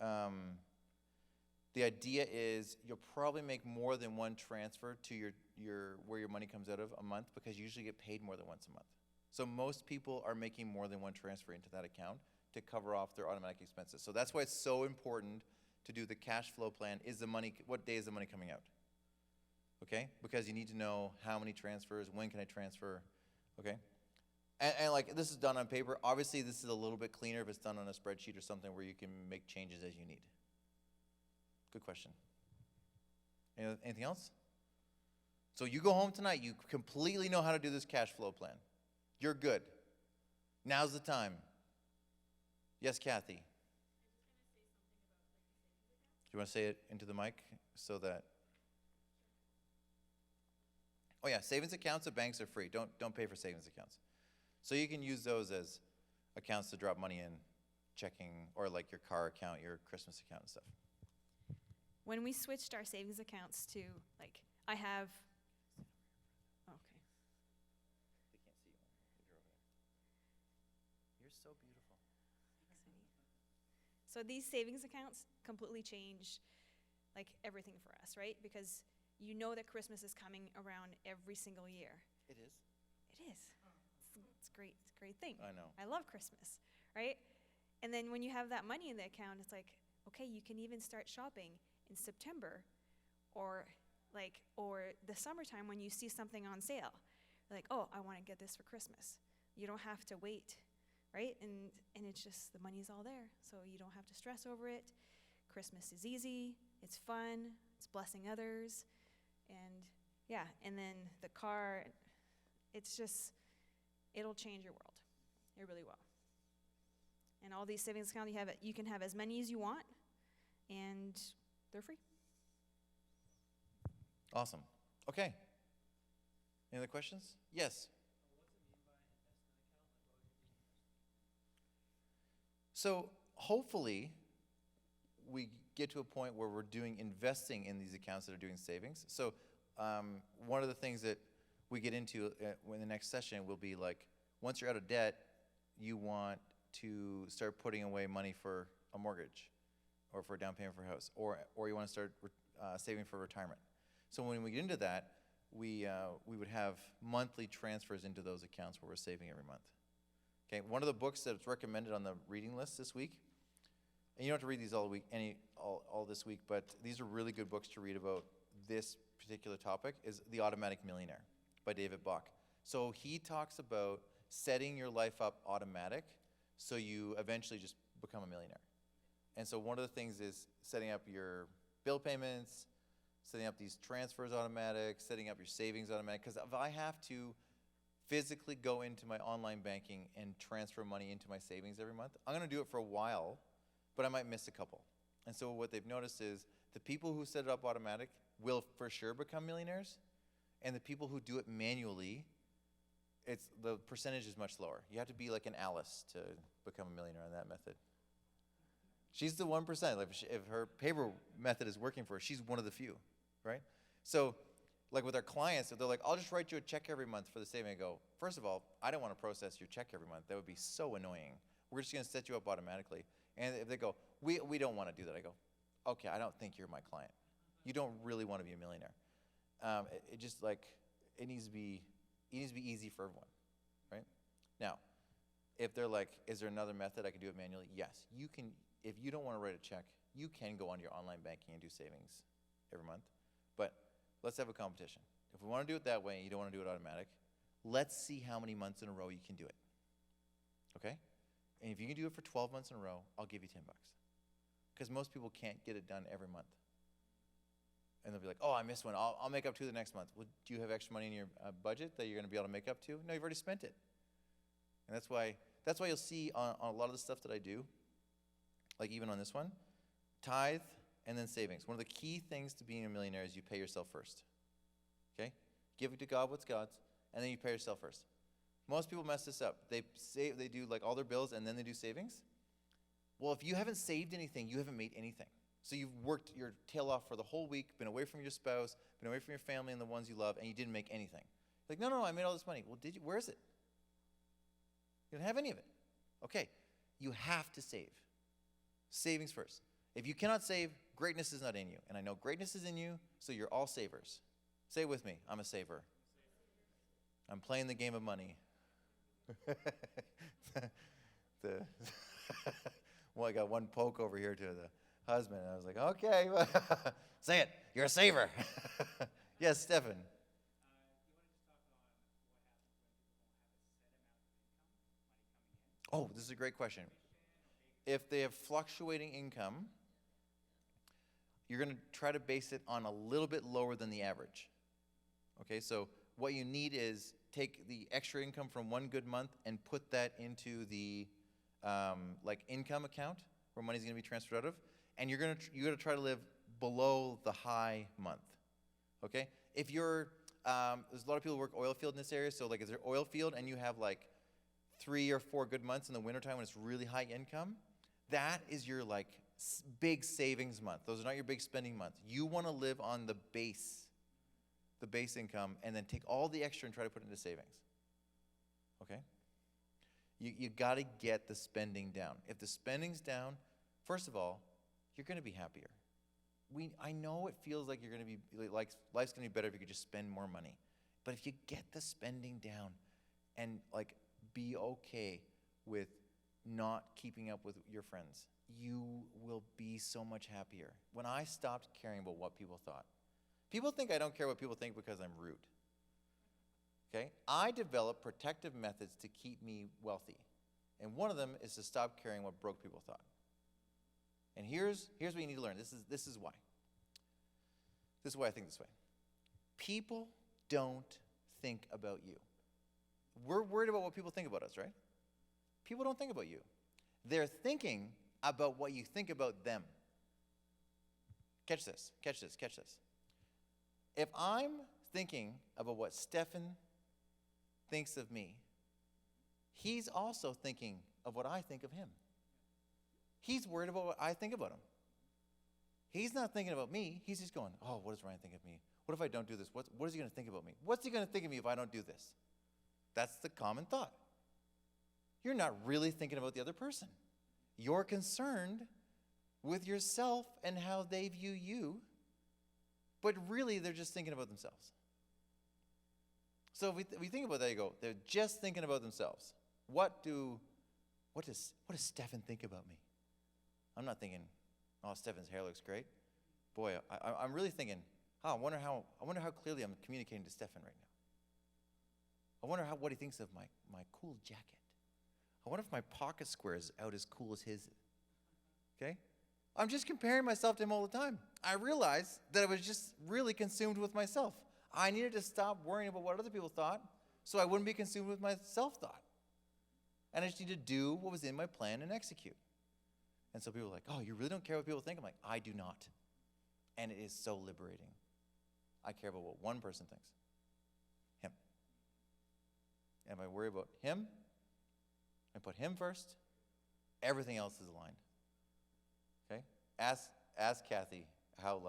S1: the idea is you'll probably make more than one transfer to your where your money comes out of a month because you usually get paid more than once a month. So most people are making more than one transfer into that account to cover off their automatic expenses. So that's why it's so important to do the cash flow plan. Is the money, what day is the money coming out? Okay, because you need to know how many transfers, when can I transfer, okay? And like this is done on paper. Obviously this is a little bit cleaner if it's done on a spreadsheet or something where you can make changes as you need. Good question. Anything else? So you go home tonight, you completely know how to do this cash flow plan. You're good. Now's the time. Yes, Kathy. Do you want to say it into the mic so that? Oh yeah, savings accounts at banks are free. Don't pay for savings accounts. So you can use those as accounts to drop money in, checking, or like your car account, your Christmas account and stuff.
S2: When we switched our savings accounts to, like, I have, okay.
S1: They can't see you. You're over there.
S2: So these savings accounts completely change like everything for us, right? Because you know that Christmas is coming around every single year.
S1: It is.
S2: It is. It's great. It's a great thing.
S1: I know.
S2: I love Christmas, right? And then when you have that money in the account, it's like, okay, you can even start shopping in September or the summertime when you see something on sale. Like, oh, I want to get this for Christmas. You don't have to wait, right? And it's just the money's all there, so you don't have to stress over it. Christmas is easy, it's fun, it's blessing others, and yeah, and then the car, it's just, it'll change your world. It really will. And all these savings accounts, you can have as many as you want, and they're free.
S1: Awesome. Okay. Any other questions? Yes. So hopefully we get to a point where we're doing investing in these accounts that are doing savings. So one of the things that we get into in the next session will be like, once you're out of debt, you want to start putting away money for a mortgage or for a down payment for a house, or you want to start saving for retirement. So when we get into that, we would have monthly transfers into those accounts where we're saving every month. Okay, one of the books that's recommended on the reading list this week, and you don't have to read these all this week, but these are really good books to read about this particular topic, is The Automatic Millionaire by David Bach. So he talks about setting your life up automatic so you eventually just become a millionaire. And so one of the things is setting up your bill payments, setting up these transfers automatic, setting up your savings automatic. Because if I have to physically go into my online banking and transfer money into my savings every month, I'm going to do it for a while, but I might miss a couple. And so what they've noticed is the people who set it up automatic will for sure become millionaires, and the people who do it manually, the percentage is much lower. You have to be like an Alice to become a millionaire on that method. She's the 1%. Like if her paper method is working for her, she's one of the few, right? So like with our clients, if they're like, I'll just write you a check every month for the saving, I go, first of all, I don't want to process your check every month. That would be so annoying. We're just going to set you up automatically. And if they go, we don't want to do that, I go, okay, I don't think you're my client. You don't really want to be a millionaire. It just like, it needs to be easy for everyone, right? Now, if they're like, is there another method I can do it manually? Yes, you can. If you don't want to write a check, you can go on your online banking and do savings every month. But let's have a competition. If we want to do it that way and you don't want to do it automatic, let's see how many months in a row you can do it. Okay? And if you can do it for 12 months in a row, I'll give you $10. Because most people can't get it done every month. And they'll be like, oh, I missed one. I'll make up to the next month. Well, do you have extra money in your budget that you're going to be able to make up to? No, you've already spent it. And that's why you'll see on a lot of the stuff that I do, like even on this one, tithe and then savings. One of the key things to being a millionaire is you pay yourself first. Okay? Give to God what's God's, and then you pay yourself first. Most people mess this up. They do like all their bills and then they do savings. Well, if you haven't saved anything, you haven't made anything. So you've worked your tail off for the whole week, been away from your spouse, been away from your family and the ones you love, and you didn't make anything. Like, no, I made all this money. Well, did you? Where is it? You don't have any of it. Okay, you have to save. Savings first. If you cannot save, greatness is not in you. And I know greatness is in you, so you're all savers. Say it with me, I'm a saver. I'm playing the game of money. Well, I got one poke over here to the husband. I was like, okay, say it. You're a saver. Yes, Stephen. Oh, this is a great question. If they have fluctuating income, you're going to try to base it on a little bit lower than the average. Okay, so what you need is take the extra income from one good month and put that into the like income account where money's going to be transferred out of, and you're going to try to live below the high month. Okay, if you're there's a lot of people who work oil field in this area, so like if there's oil field and you have like 3 or 4 good months in the wintertime when it's really high income, that is your like big savings month. Those are not your big spending months. You want to live on the base income, and then take all the extra and try to put it into savings. Okay? You got to get the spending down. If the spending's down, First of all, you're going to be happier. I know it feels like you're going to be, like life's going to be better if you could just spend more money. But if you get the spending down and like be okay with not keeping up with your friends, you will be so much happier. When I stopped caring about what people thought, people think I don't care what people think because I'm rude. Okay? I developed protective methods to keep me wealthy. And one of them is to stop caring what broke people thought. And here's what you need to learn. This is why. This is why I think this way. People don't think about you. We're worried about what people think about us, right? People don't think about you. They're thinking about what you think about them. Catch this, catch this, catch this. If I'm thinking about what Stefan thinks of me, he's also thinking of what I think of him. He's worried about what I think about him. He's not thinking about me. He's just going, oh, what does Ryan think of me? What if I don't do this? What is he going to think about me? What's he going to think of me if I don't do this? That's the common thought. You're not really thinking about the other person. You're concerned with yourself and how they view you, but really they're just thinking about themselves. So if we think about that, you go, they're just thinking about themselves. What does Stefan think about me? I'm not thinking, oh, Stefan's hair looks great. Boy, I'm really thinking, I wonder how clearly I'm communicating to Stefan right now. I wonder what he thinks of my cool jacket. I wonder if my pocket square is out as cool as his. Okay? I'm just comparing myself to him all the time. I realized that I was just really consumed with myself. I needed to stop worrying about what other people thought so I wouldn't be consumed with my self-thought. And I just need to do what was in my plan and execute. And so people are like, oh, you really don't care what people think? I'm like, I do not. And it is so liberating. I care about what one person thinks. Him. And if I worry about him, and put him first, everything else is aligned. Okay? Ask Kathy how,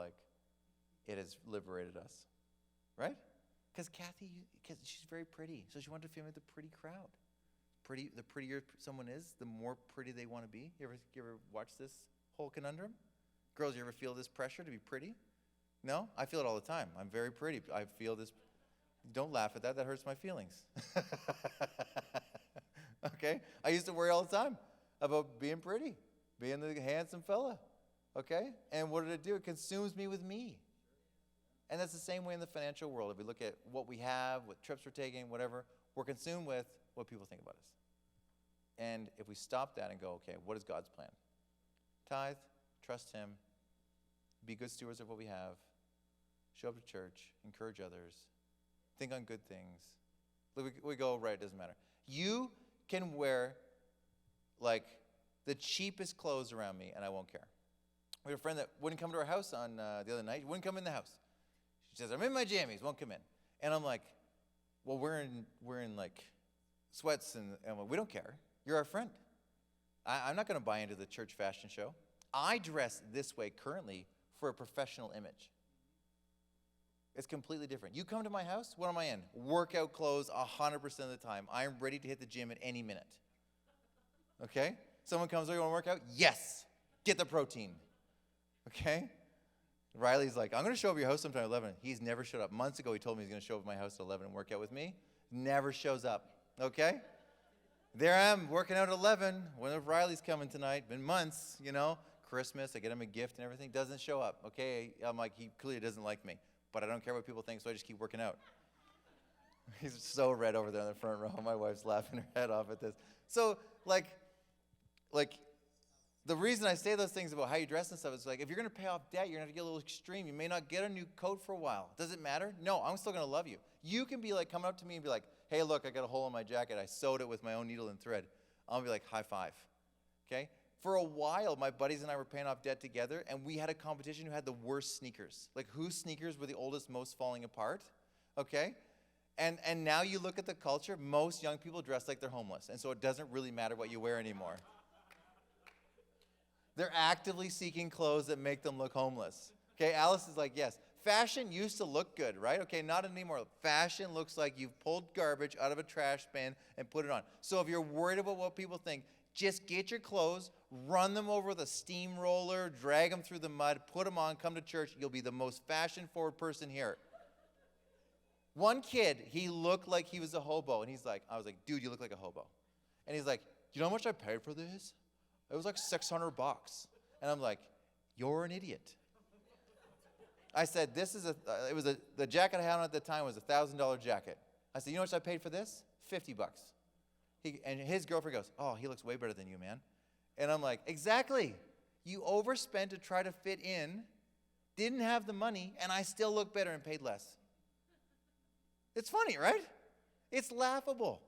S1: it has liberated us. Right? Because she's very pretty, so she wanted to fit in with the pretty crowd. The prettier someone is, the more pretty they want to be. You ever watch this whole conundrum? Girls, you ever feel this pressure to be pretty? No? I feel it all the time. I'm very pretty. I feel this. Don't laugh at that. That hurts my feelings. Okay? I used to worry all the time about being pretty, being the handsome fella. Okay? And what did it do? It consumes me with me. And that's the same way in the financial world. If we look at what we have, what trips we're taking, whatever, we're consumed with what people think about us. And if we stop that and go, okay, what is God's plan? Tithe, trust him, be good stewards of what we have, show up to church, encourage others, think on good things. We go, right, it doesn't matter. You can wear, the cheapest clothes around me, and I won't care. We had a friend that wouldn't come to our house on the other night. He wouldn't come in the house. She says, I'm in my jammies, won't come in. And I'm like, well, we're in sweats, and I'm like, we don't care. You're our friend. I'm not going to buy into the church fashion show. I dress this way currently for a professional image. It's completely different. You come to my house, what am I in? Workout clothes 100% of the time. I am ready to hit the gym at any minute. Okay? Someone comes over, you want to work out? Yes. Get the protein. Okay? Riley's like, I'm going to show up at your house sometime at 11. He's never showed up. Months ago, he told me he's going to show up at my house at 11 and work out with me. Never shows up. Okay? There I am, working out at 11. Wonder if Riley's coming tonight. Been months, Christmas, I get him a gift and everything. Doesn't show up. Okay? I'm like, he clearly doesn't like me. But I don't care what people think, so I just keep working out. He's so red over there in the front row. My wife's laughing her head off at this. So, the reason I say those things about how you dress and stuff is if you're going to pay off debt, you're going to have to get a little extreme. You may not get a new coat for a while. Does it matter? No, I'm still going to love you. You can be coming up to me and be like, hey, look, I got a hole in my jacket. I sewed it with my own needle and thread. I'll be like, high five. Okay? For a while, my buddies and I were paying off debt together, and we had a competition who had the worst sneakers. Whose sneakers were the oldest, most falling apart. Okay? And now you look at the culture, most young people dress like they're homeless, and so it doesn't really matter what you wear anymore. They're actively seeking clothes that make them look homeless. Okay, Alice is like, yes. Fashion used to look good, right? Okay, not anymore. Fashion looks like you've pulled garbage out of a trash bin and put it on. So if you're worried about what people think, Just get your clothes, run them over with a steamroller, drag them through the mud, put them on, come to church. You'll be the most fashion-forward person here. One kid, he looked like he was a hobo. And I was like, dude, you look like a hobo. And he's like, you know how much I paid for this? It was like $600. And I'm like, you're an idiot. I said, the jacket I had on at the time was a $1,000 jacket. I said, you know how much I paid for this? $50. And his girlfriend goes, oh, he looks way better than you, man. And I'm like, exactly. You overspent to try to fit in, didn't have the money, and I still look better and paid less. It's funny, right? It's laughable.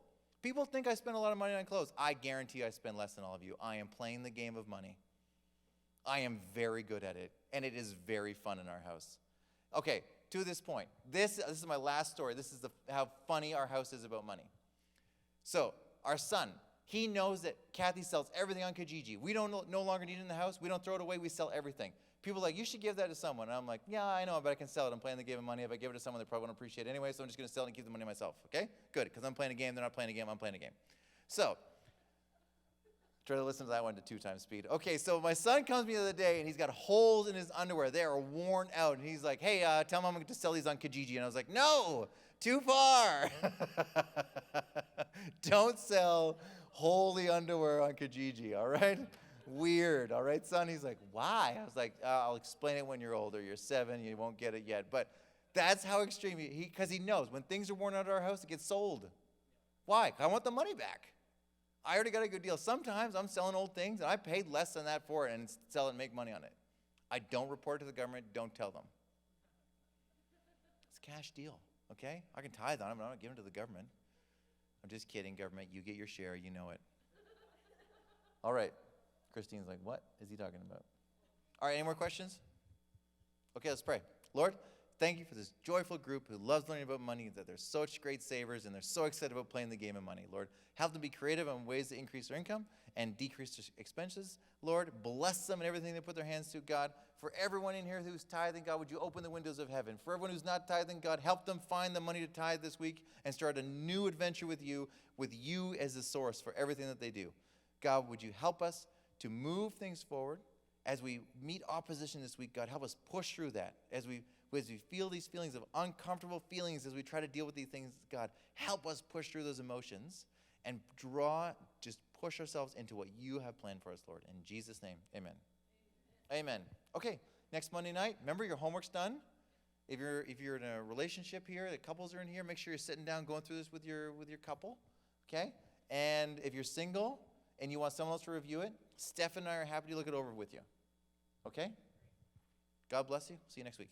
S1: People think I spend a lot of money on clothes. I guarantee I spend less than all of you. I am playing the game of money. I am very good at it, and it is very fun in our house. Okay, to this point, this is my last story. This is how funny our house is about money. So, our son, he knows that Kathy sells everything on Kijiji. We no longer need it in the house. We don't throw it away. We sell everything. People are like, you should give that to someone. And I'm like, yeah, I know, but I can sell it. I'm playing the game of money. If I give it to someone, they probably won't appreciate it anyway, so I'm just going to sell it and keep the money myself, okay? Good, because I'm playing a game. They're not playing a game. I'm playing a game. So, try to listen to that one to 2 times speed. Okay, so my son comes to me the other day, and he's got holes in his underwear. They are worn out. And he's like, hey, tell Mom I'm going to sell these on Kijiji. And I was like, no, too far. Don't sell holy underwear on Kijiji, all right? Weird, all right, son? He's like, why? I was like, I'll explain it when you're older. You're 7, you won't get it yet. But that's how extreme because he knows when things are worn out of our house, it gets sold. Why? I want the money back. I already got a good deal. Sometimes I'm selling old things, and I paid less than that for it and sell it and make money on it. I don't report to the government. Don't tell them. It's a cash deal, okay? I can tithe on it, but I'm not giving it to the government. I'm just kidding, government. You get your share. You know it. All right. Christine's like, what is he talking about? All right, any more questions? Okay, let's pray. Lord, thank you for this joyful group who loves learning about money, that they're such great savers, and they're so excited about playing the game of money. Lord, help them be creative on ways to increase their income and decrease their expenses. Lord, bless them in everything they put their hands to, God. For everyone in here who's tithing, God, would you open the windows of heaven? For everyone who's not tithing, God, help them find the money to tithe this week and start a new adventure with you as the source for everything that they do. God, would you help us to move things forward as we meet opposition this week? God, help us push through that as we feel these feelings of uncomfortable feelings as we try to deal with these things. God, help us push through those emotions and just push ourselves into what you have planned for us, Lord. In Jesus' name, amen. Amen. Okay, next Monday night, remember your homework's done. If you're in a relationship here, the couples are in here, make sure you're sitting down going through this with your couple, okay? And if you're single and you want someone else to review it, Steph and I are happy to look it over with you. Okay? God bless you. See you next week.